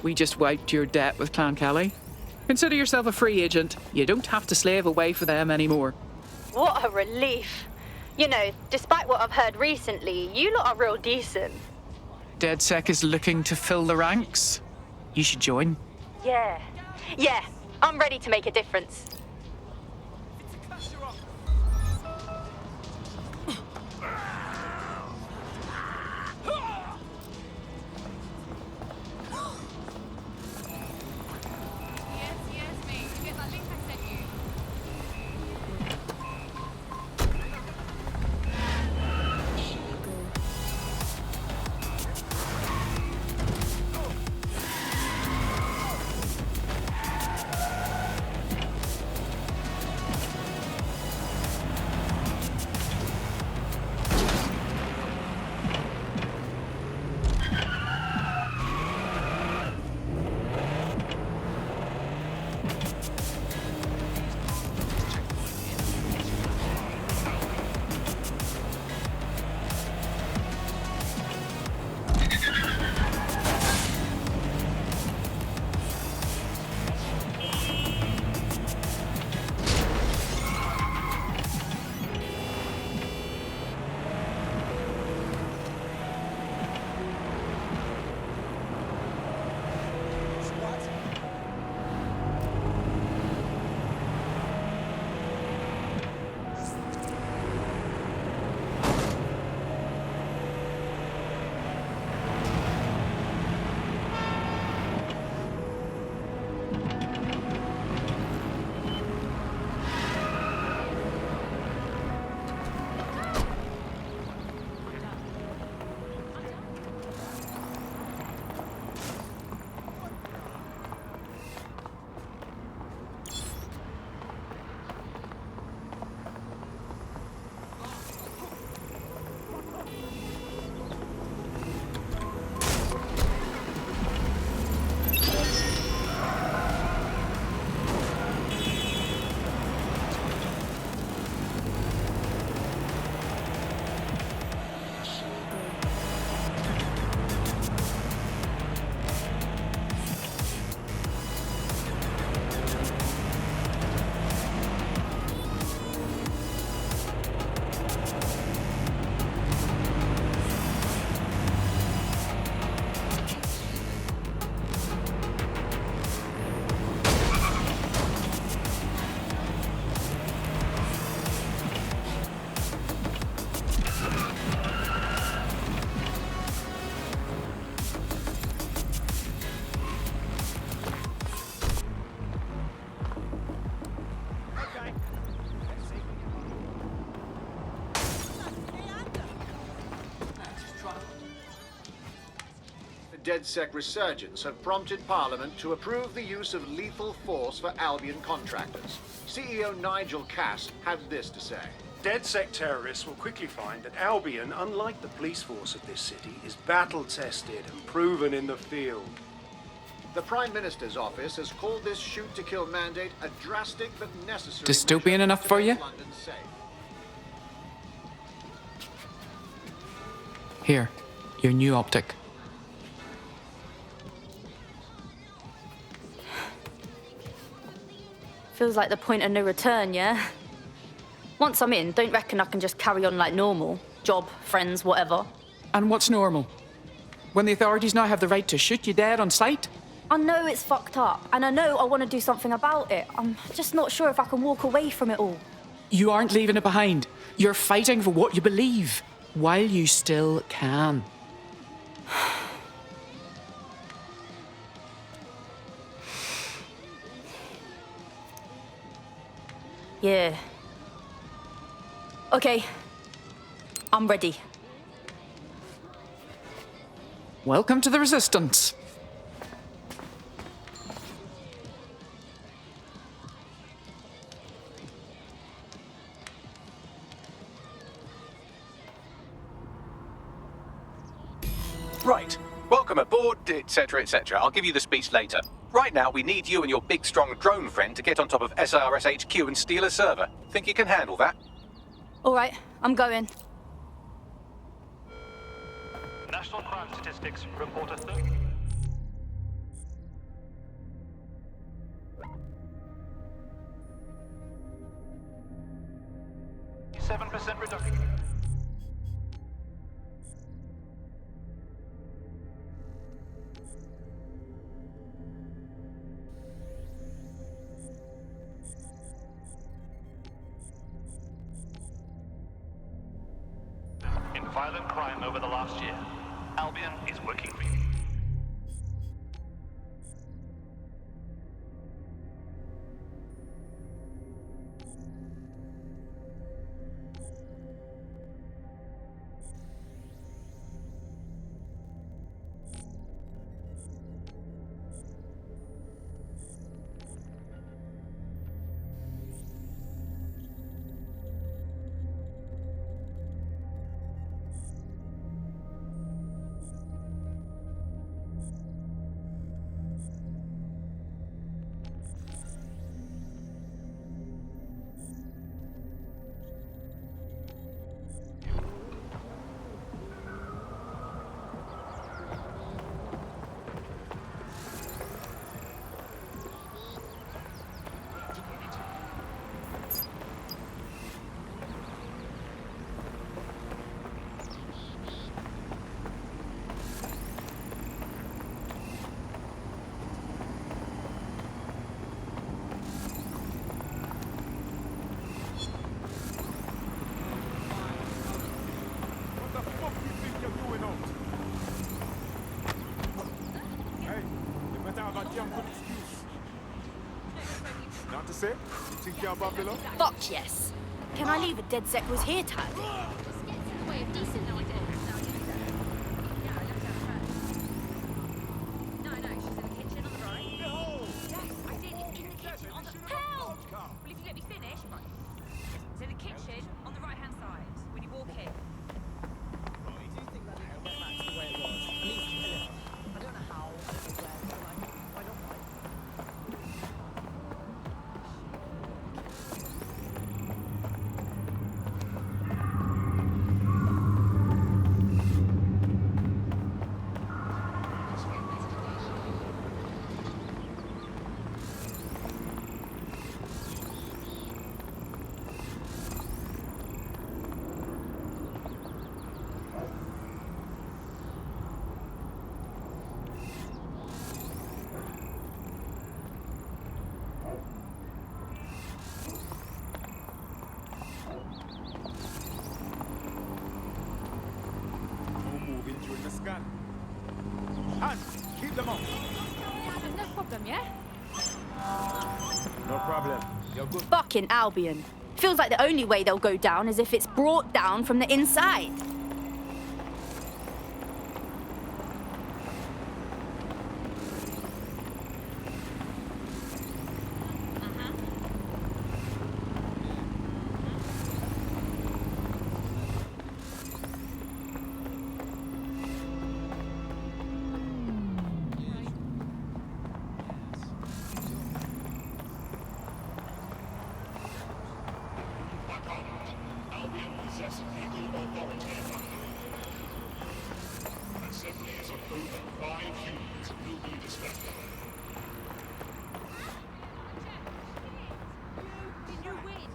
We just wiped your debt with Clan Kelly. Consider yourself a free agent. You don't have to slave away for them anymore. What a relief. You know, despite what I've heard recently, you lot are real decent. DedSec is looking to fill the ranks. You should join. Yeah. Yeah, I'm ready to make a difference. DedSec resurgence have prompted Parliament to approve the use of lethal force for Albion contractors. CEO Nigel Cass had this to say. DedSec terrorists will quickly find that Albion, unlike the police force of this city, is battle-tested and proven in the field. The Prime Minister's office has called this shoot-to-kill mandate a drastic but necessary... Dystopian enough for you? London safe. Here, your new optic. Feels like the point of no return, yeah? Once I'm in, don't reckon I can just carry on like normal. Job, friends, whatever. And what's normal? When the authorities now have the right to shoot you dead on sight? I know it's fucked up, and I know I want to do something about it. I'm just not sure if I can walk away from it all. You aren't leaving it behind. You're fighting for what you believe, while you still can. Yeah. Okay. I'm ready. Welcome to the Resistance. Right. Welcome aboard, etc., etc. I'll give you the speech later. Right now, we need you and your big, strong drone friend to get on top of SIRS HQ and steal a server. Think you can handle that? All right, I'm going. National crime statistics report a 7% reduction. In violent crime over the last year, Albion is working for you. Not to say? You think you're Babylon? Fuck yes. Can I leave a dead sec was here tag? Hands, keep them up. No problem, yeah? No problem. You're good. Fucking Albion. Feels like the only way they'll go down is if it's brought down from the inside. Albion possess legal authority humans will be dispatched. Did you win?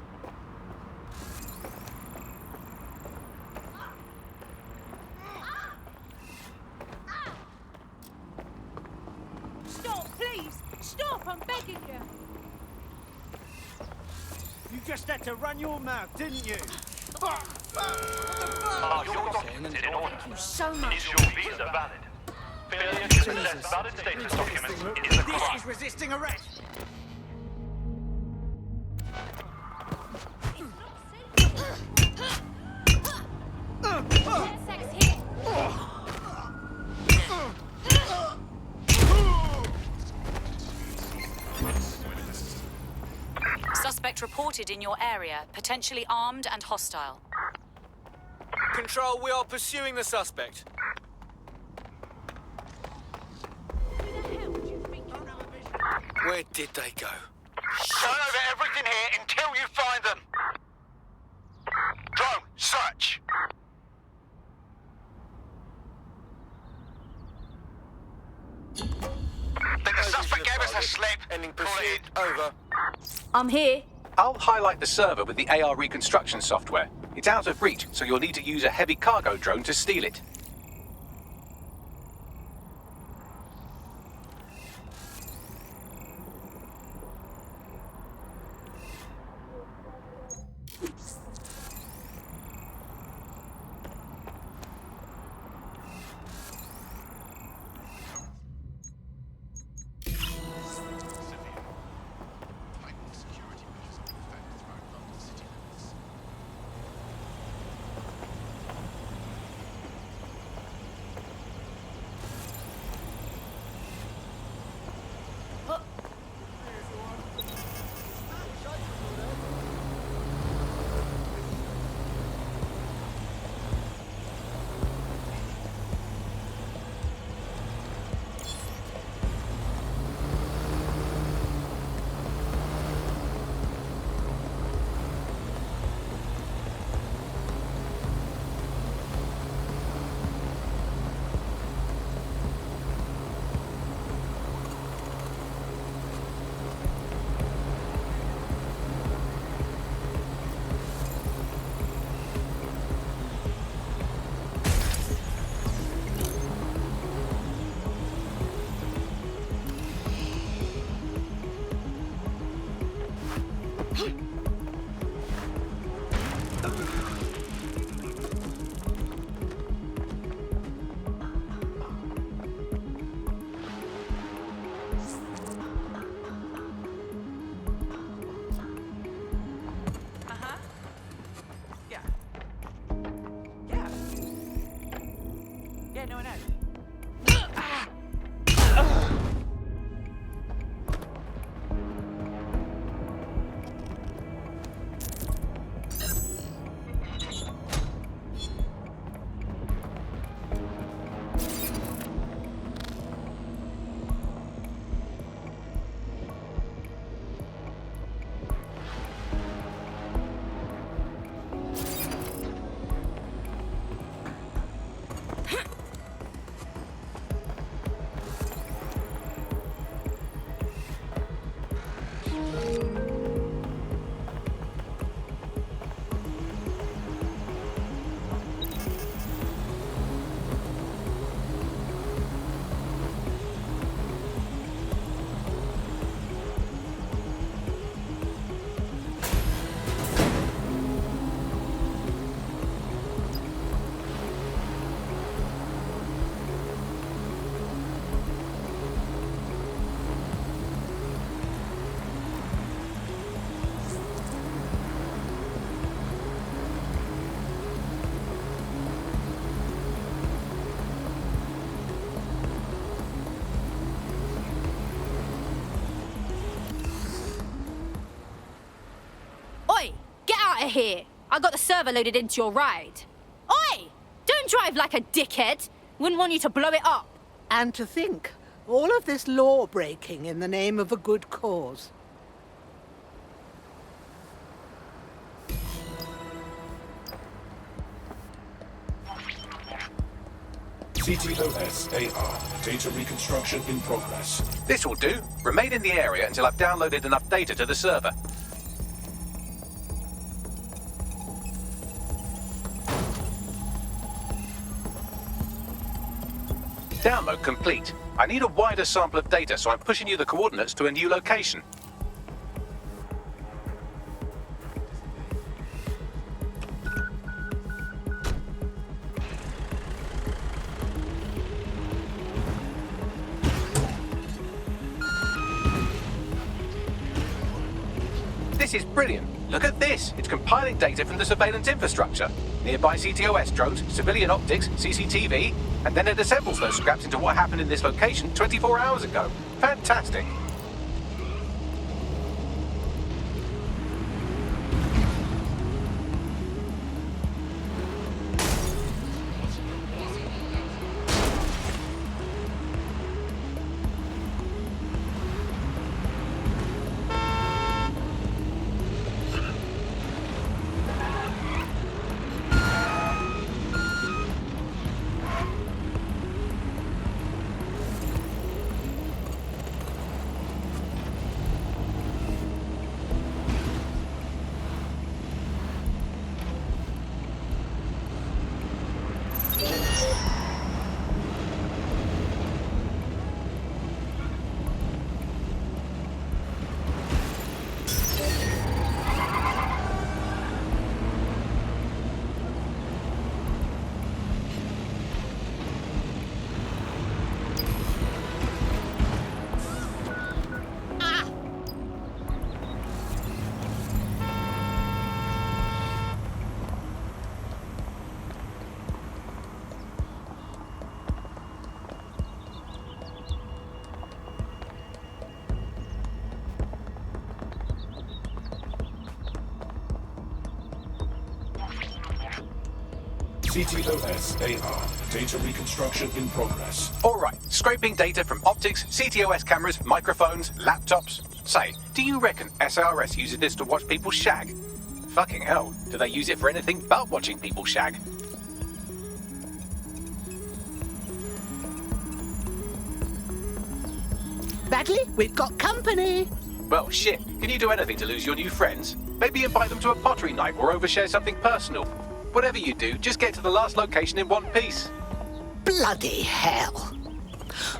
Stop, please! Stop, I'm begging you! You just had to run your mouth, didn't you? Your documents in order. So much. Is your visa valid? Failure to possess valid status documents is a This crime. is resisting arrest. Sex here. Suspect reported in your area, potentially armed and hostile. Control, we are pursuing the suspect. Where did they go? Turn over everything here until you find them. Drone, search. Think the suspect gave us a slip. Ending Call it pursuit. in. Over. I'm here. I'll highlight the server with the AR reconstruction software. It's out of reach, so you'll need to use a heavy cargo drone to steal it. Heightened security measures are in effect throughout London city limits. Yeah, no, I know. Oi! Get out of here! I got the server loaded into your ride. Oi! Don't drive like a dickhead! Wouldn't want you to blow it up. And to think, all of this law breaking in the name of a good cause. CTOS-AR. Data reconstruction in progress. This will do. Remain in the area until I've downloaded enough data to the server. Download complete. I need a wider sample of data, so I'm pushing you the coordinates to a new location. This is brilliant. Look at this. It's compiling data from the surveillance infrastructure. Nearby CTOS drones, civilian optics, CCTV, and then it assembles those scraps into what happened in this location 24 hours ago. Fantastic. CTOS-AR. Data reconstruction in progress. All right, scraping data from optics, CTOS cameras, microphones, laptops. Say, do you reckon SRS uses this to watch people shag? Fucking hell, do they use it for anything but watching people shag? Bagley, we've got company. Well, shit, can you do anything to lose your new friends? Maybe invite them to a pottery night or overshare something personal. Whatever you do, just get to the last location in one piece. Bloody hell.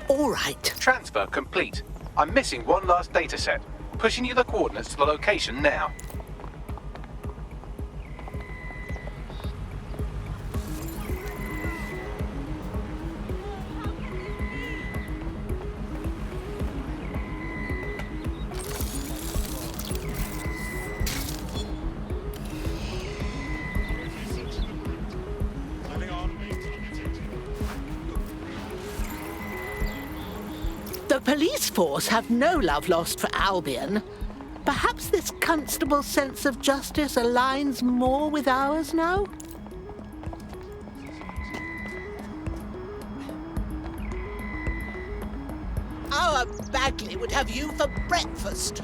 All right. Transfer complete. I'm missing one last data set. Pushing you the coordinates to the location now. The police force have no love lost for Albion. Perhaps this constable's sense of justice aligns more with ours now? Our Bagley would have you for breakfast.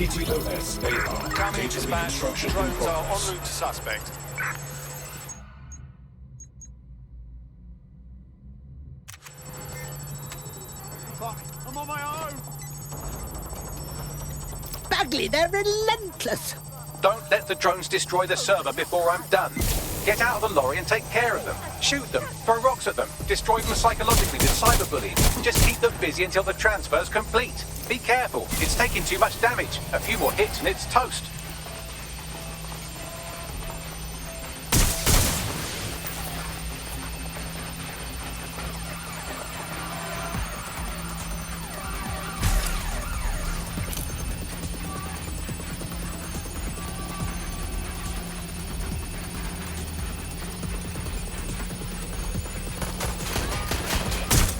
TTOS AR. Coming Data dispatch. reconstruction in Drones are en progress. route to suspect. Fuck, I'm on my own. Bagley, they're relentless. Don't let the drones destroy the server before I'm done. Get out of the lorry and take care of them. Shoot them, throw rocks at them, destroy them psychologically with cyberbullying. Just keep them busy until the transfer's complete. Be careful, it's taking too much damage. A few more hits and it's toast.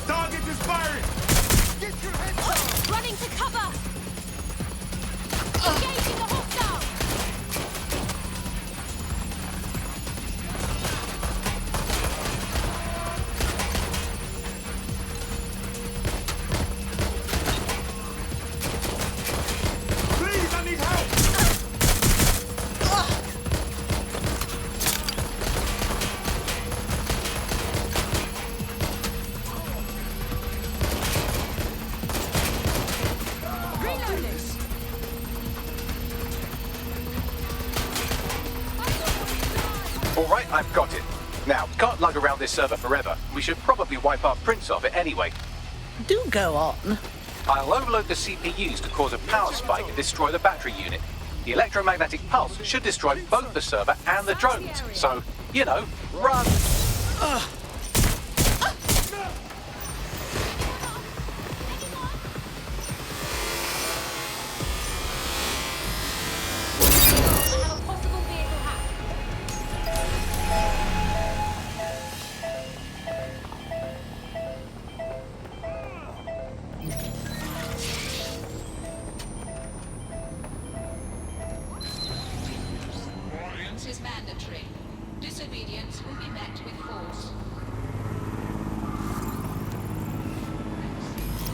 Target is firing. Get your head down. Running to cover! Engaging the hostile! Please, I need help. Reloading! All right, I've got it. Now, can't lug around this server forever. We should probably wipe our prints off it anyway. Do go on. I'll overload the CPUs to cause a power spike and destroy the battery unit. The electromagnetic pulse should destroy both the server and the drones. So, you know, run! Have a possible vehicle hack. Obedience is mandatory. Disobedience will be met with force.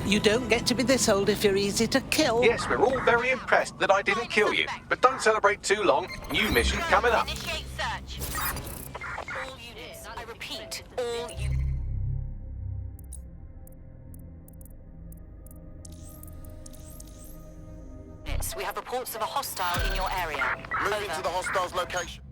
You don't get to be this old if you're easy to kill. Yes, we're all very impressed that I didn't kill you. But don't celebrate too long. New mission coming up. Initiate search. All units. I repeat, all units. We have reports of a hostile in your area. Moving to the hostile's location.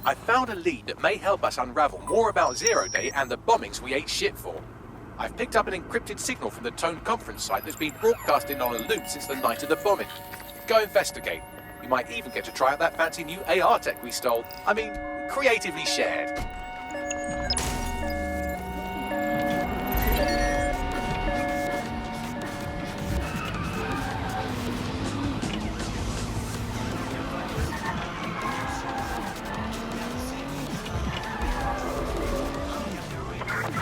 I found a lead that may help us unravel more about Zero Day and the bombings we ate shit for. I've picked up an encrypted signal from the Tone conference site that's been broadcasting on a loop since the night of the bombing. Go investigate. You might even get to try out that fancy new AR tech we stole. I mean, creatively shared.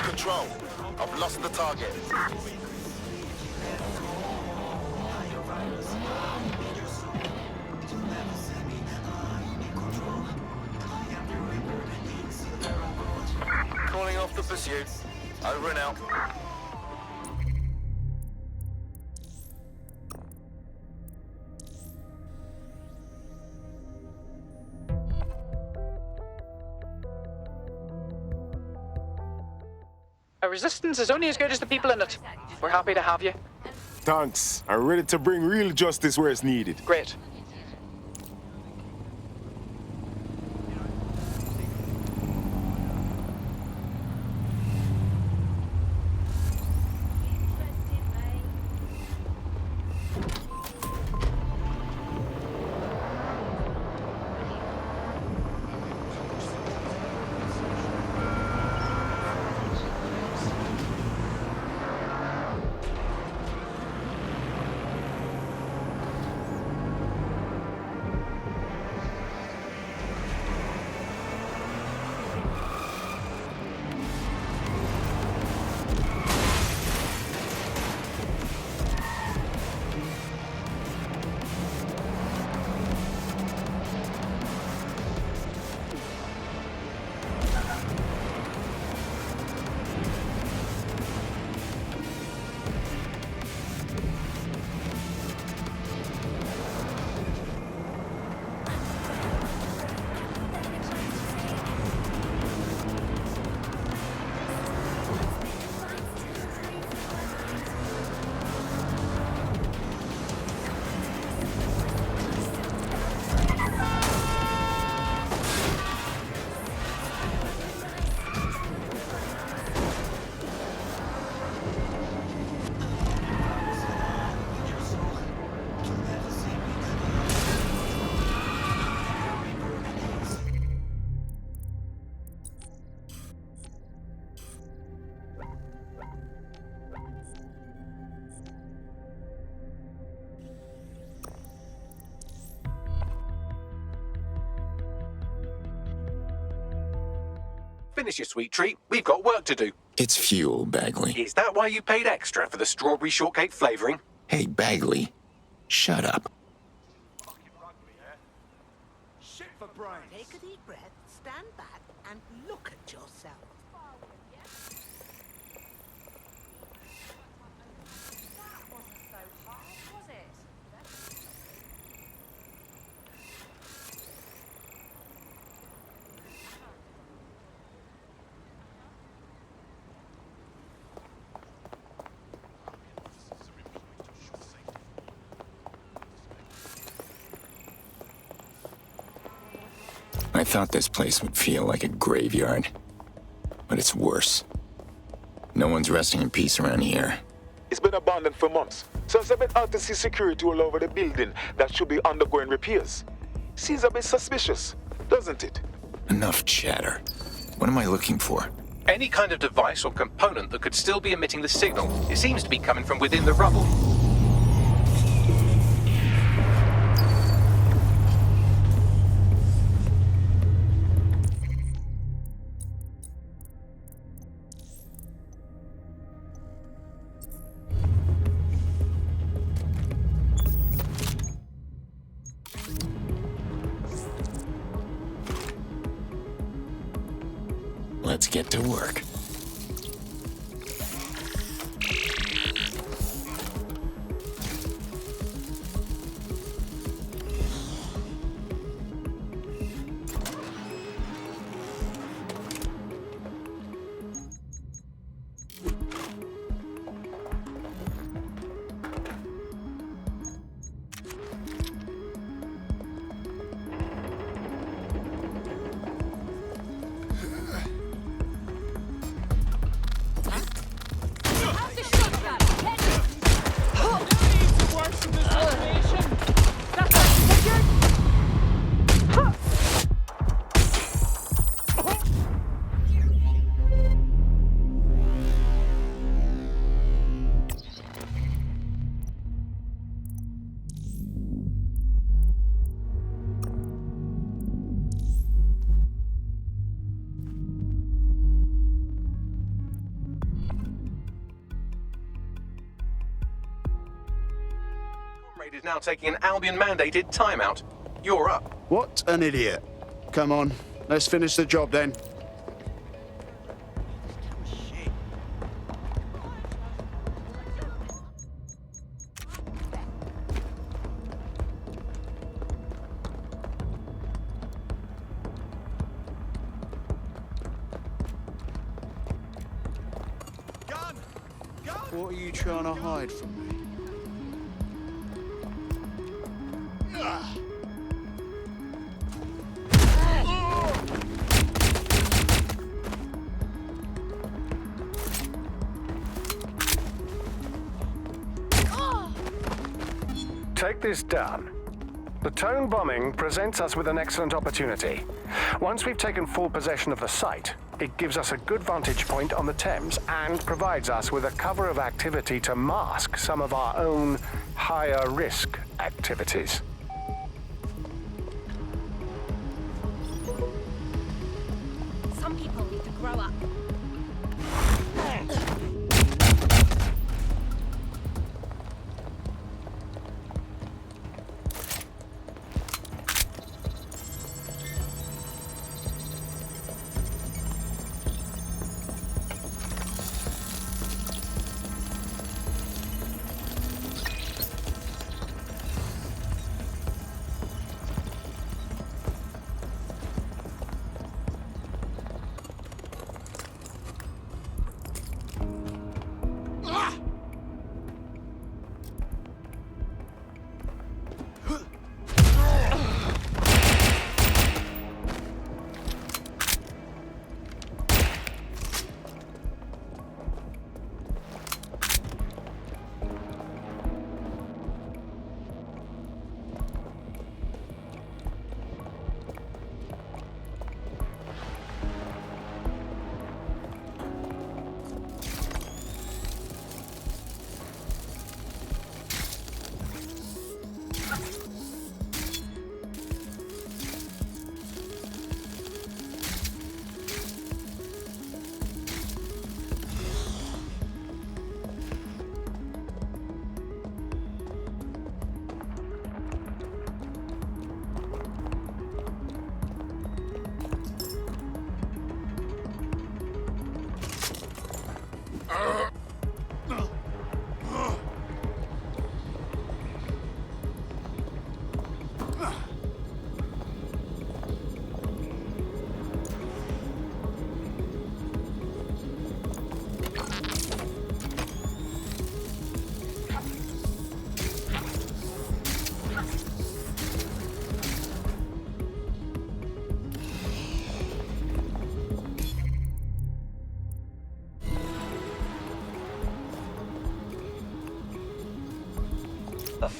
Control. I've lost the target. Calling off the pursuit. Over and out. A resistance is only as good as the people in it. We're happy to have you. Thanks. I'm ready to bring real justice where it's needed. Great. Finish your sweet treat. We've got work to do. It's fuel, Bagley. Is that why you paid extra for the strawberry shortcake flavoring? Hey, Bagley. Shut up. Shit for brains. Take a deep breath, stand back, and look at yourself. I thought this place would feel like a graveyard. But it's worse. No one's resting in peace around here. It's been abandoned for months, so it's a bit hard to see security all over the building that should be undergoing repairs. Seems a bit suspicious, doesn't it? Enough chatter. What am I looking for? Any kind of device or component that could still be emitting the signal. It seems to be coming from within the rubble. Let's get to work. Is now taking an Albion-mandated timeout. You're up. What an idiot. Come on, let's finish the job then. What are you trying to hide from me? Take this down. The tone bombing presents us with an excellent opportunity. Once we've taken full possession of the site, it gives us a good vantage point on the Thames and provides us with a cover of activity to mask some of our own higher risk activities. Some people need to grow up.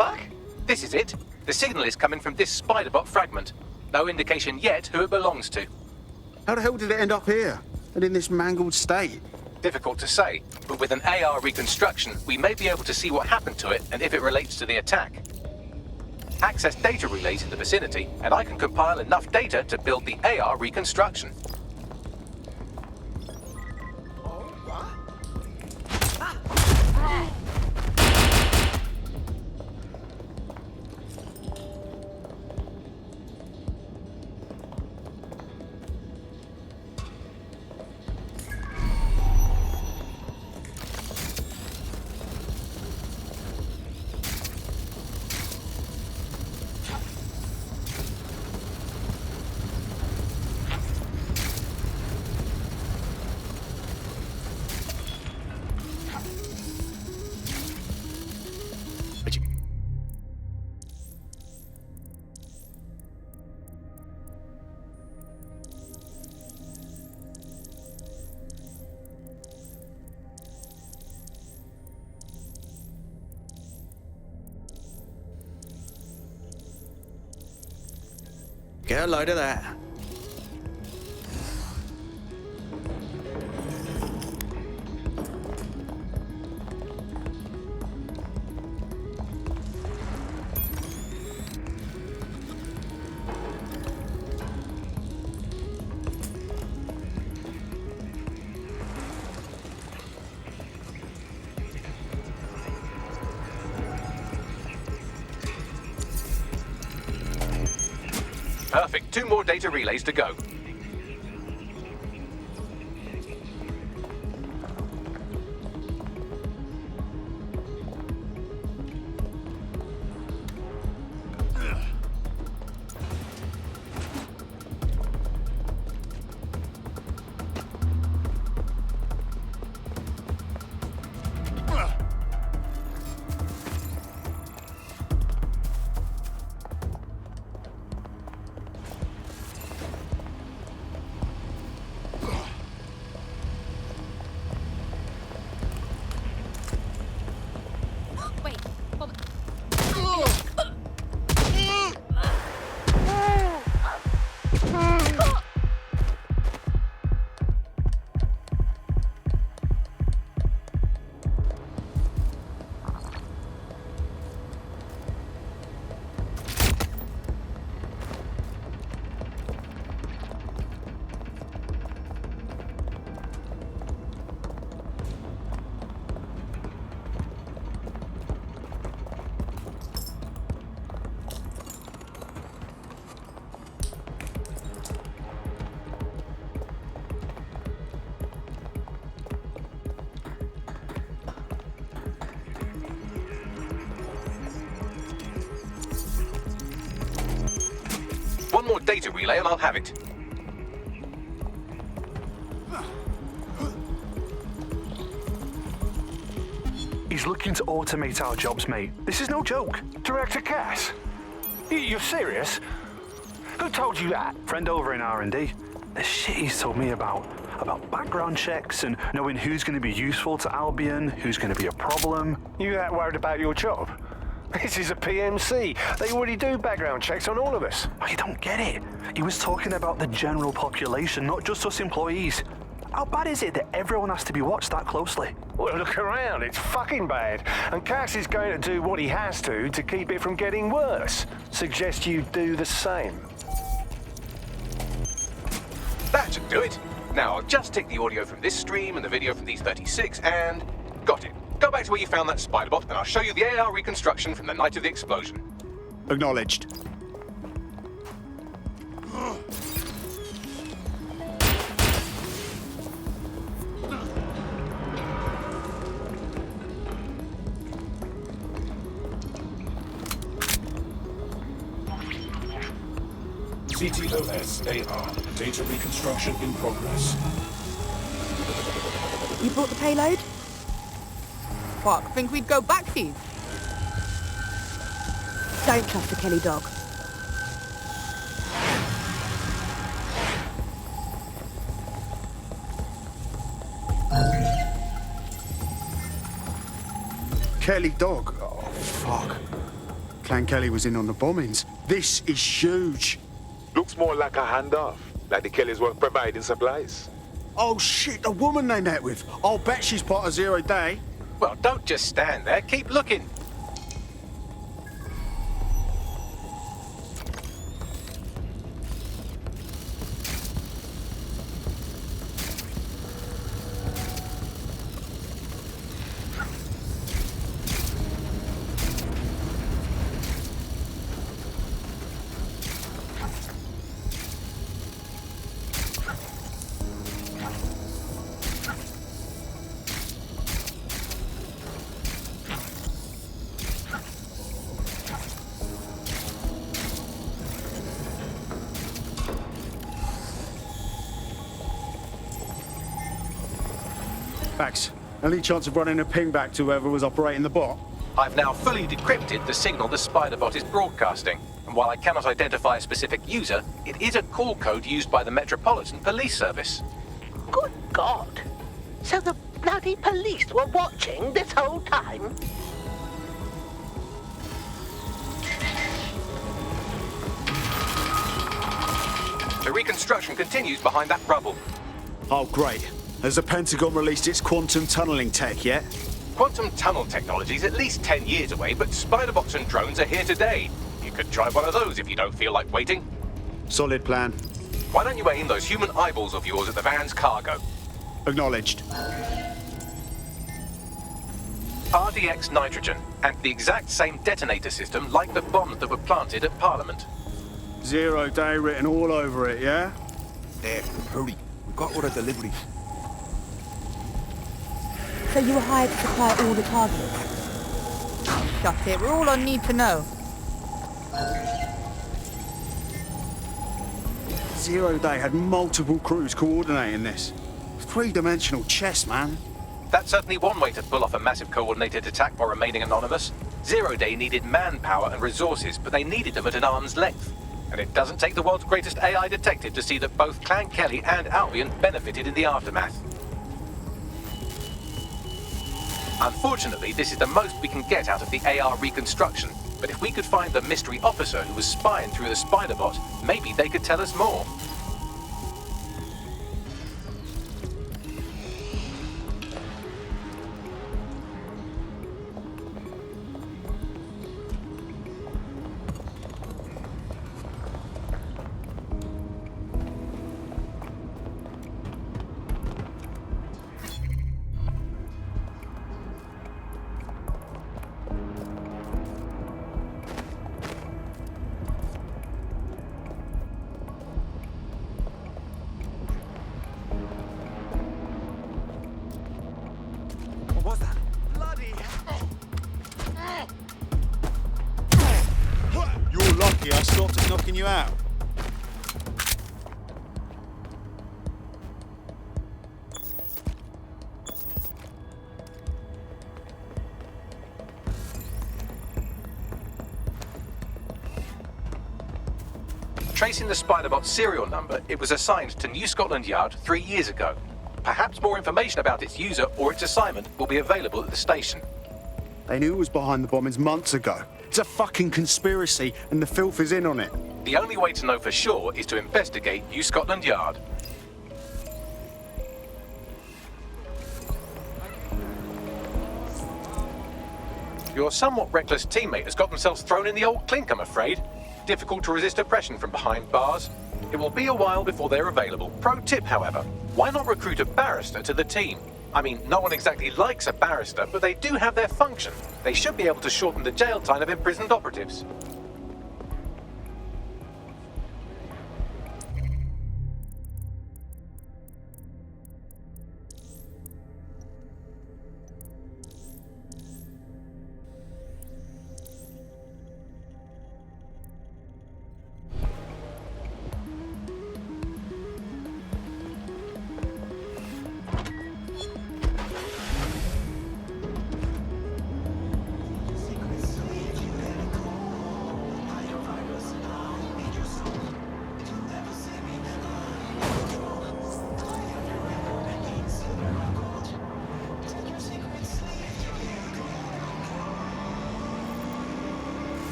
fuck? This is it. The signal is coming from this spider-bot fragment. No indication yet who it belongs to. How the hell did it end up here? And in this mangled state? Difficult to say, but with an AR reconstruction, we may be able to see what happened to it and if it relates to the attack. Access data relays in the vicinity, and I can compile enough data to build the AR reconstruction. Get a load of that. Perfect. 2 more data relays to go. One more data relay and I'll have it. He's looking to automate our jobs, mate. This is no joke. Director Cass? You're serious? Who told you that? Friend over in R&D. The shit he's told me about background checks and knowing who's going to be useful to Albion, who's going to be a problem. You that worried about your job? This is a PMC. They already do background checks on all of us. Oh, you don't get it. He was talking about the general population, not just us employees. How bad is it that everyone has to be watched that closely? Well, look around. It's fucking bad. And Cass is going to do what he has to keep it from getting worse. Suggest you do the same. That should do it. Now I'll just take the audio from this stream and the video from these 36 and... got it. Go back to where you found that spider bot and I'll show you the AR reconstruction from the night of the explosion. Acknowledged. CTOS AR. Data reconstruction in progress. You brought the payload? What, think we'd go back for you? Don't trust the Kelly dog. Kelly dog? Oh, fuck. Clan Kelly was in on the bombings. This is huge. Looks more like a handoff, like the Kellys were providing supplies. Oh shit, the woman they met with. I'll bet she's part of Zero Day. Well, don't just stand there, keep looking. Max, any chance of running a ping back to whoever was operating the bot? I've now fully decrypted the signal the Spider-Bot is broadcasting, and while I cannot identify a specific user, it is a call code used by the Metropolitan Police Service. Good God. So the bloody police were watching this whole time? The reconstruction continues behind that rubble. Oh, great. Has the Pentagon released its quantum tunneling tech yet? Quantum tunnel technology is at least 10 years away, but Spider-Bots and drones are here today. You could try one of those if you don't feel like waiting. Solid plan. Why don't you aim those human eyeballs of yours at the van's cargo? Acknowledged. RDX nitrogen, and the exact same detonator system like the bombs that were planted at Parliament. 0 Day written all over it, yeah? There, hurry. We've got order deliveries. So you were hired to supply all the targets? Shut it, we're all I need to know. 0 Day had multiple crews coordinating this. Three-dimensional chess, man. That's certainly one way to pull off a massive coordinated attack while remaining anonymous. 0 Day needed manpower and resources, but they needed them at an arm's length. And it doesn't take the world's greatest AI detective to see that both Clan Kelly and Albion benefited in the aftermath. Unfortunately, this is the most we can get out of the AR reconstruction, but if we could find the mystery officer who was spying through the Spider-Bot, maybe they could tell us more. What was that? Bloody hell! You're lucky I stopped at knocking you out. Tracing the Spider-Bot serial number, it was assigned to New Scotland Yard 3 years ago. Perhaps more information about its user or its assignment will be available at the station. They knew it was behind the bombings months ago. It's a fucking conspiracy, and the filth is in on it. The only way to know for sure is to investigate New Scotland Yard. Your somewhat reckless teammate has got themselves thrown in the old clink, I'm afraid. Difficult to resist oppression from behind bars. It will be a while before they're available. Pro tip, however, why not recruit a barrister to the team? I mean, no one exactly likes a barrister, but they do have their function. They should be able to shorten the jail time of imprisoned operatives.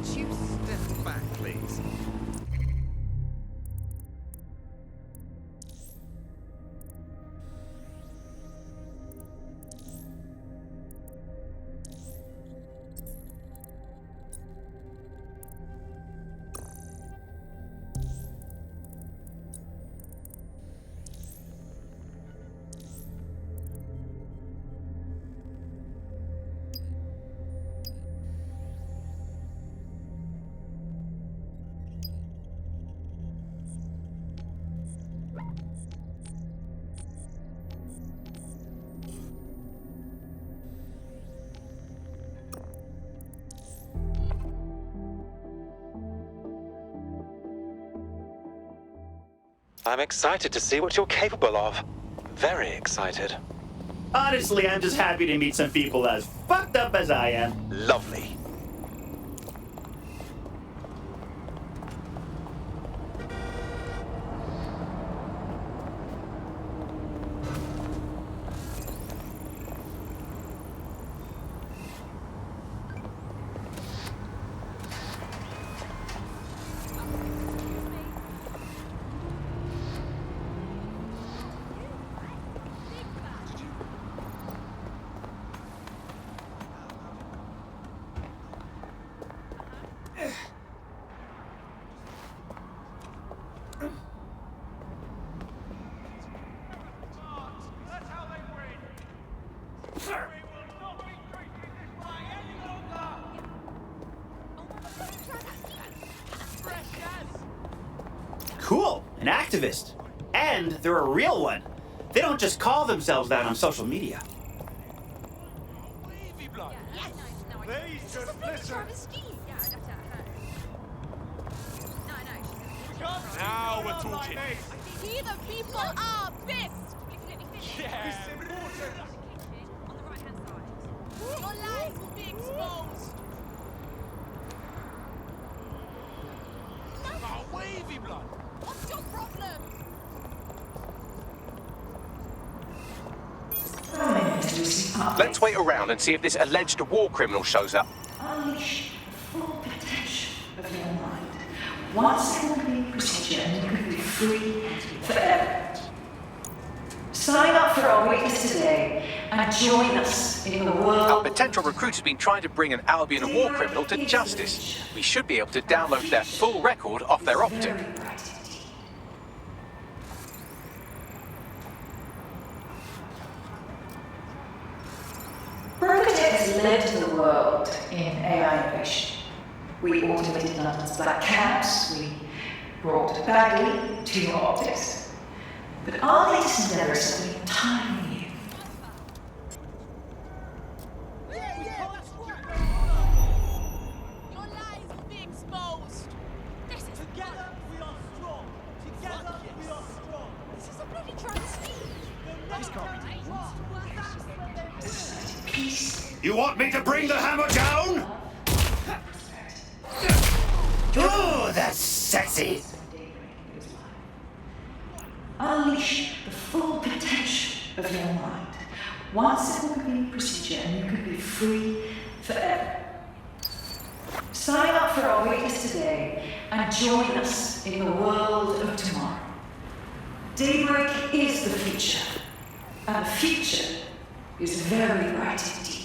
Could you step back, please? I'm excited to see what you're capable of. Very excited. Honestly, I'm just happy to meet some people as fucked up as I am. Lovely. Cool, an activist. And they're a real one. They don't just call themselves that on social media. Now we're talking. See, the people are pissed. Yeah. On the right-hand side. Your lies will be exposed. Oh, wavy blood. What's your problem? Let's wait around and see if this alleged war criminal shows up. Unleash the full potential of your mind. Once it will be procedure and you can be free forever. Sign up for our witness today and join us in the world. Our potential recruit has been trying to bring an Albion war criminal to justice. We should be able to download their full record off their optic. Berkutech has led the world in AI innovation. We automated London's black cabs, we brought Bagley to your optics. But our latest endeavors are something entirely new. Your lies will be exposed. This is together we are strong. Together we are strong. This is a bloody travesty. This can't be Peace. You want me to bring the hammer down? Oh, that's sexy. Unleash the full potential of your mind. Once it will be procedure and you can be free forever. Sign up for our witness today and join us in the world of tomorrow. Daybreak is the future, and the future is very bright indeed.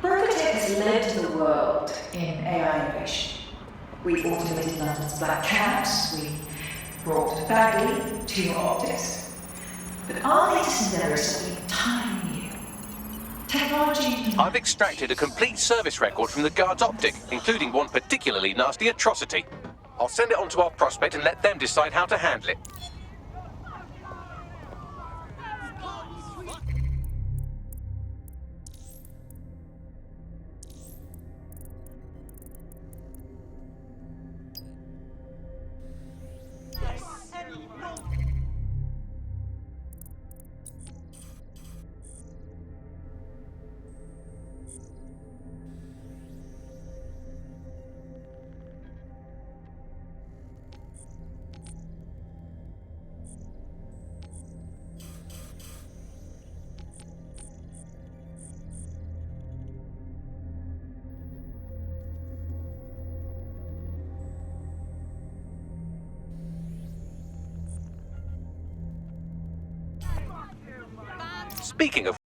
Berkutech has led the world in AI innovation. We automated London's black cabs, we brought Bagley to your optics. But our latest endeavor is something entirely new. Technology. I've extracted a complete service record from the guard's optic, including one particularly nasty atrocity. I'll send it on to our prospect and let them decide how to handle it. Speaking of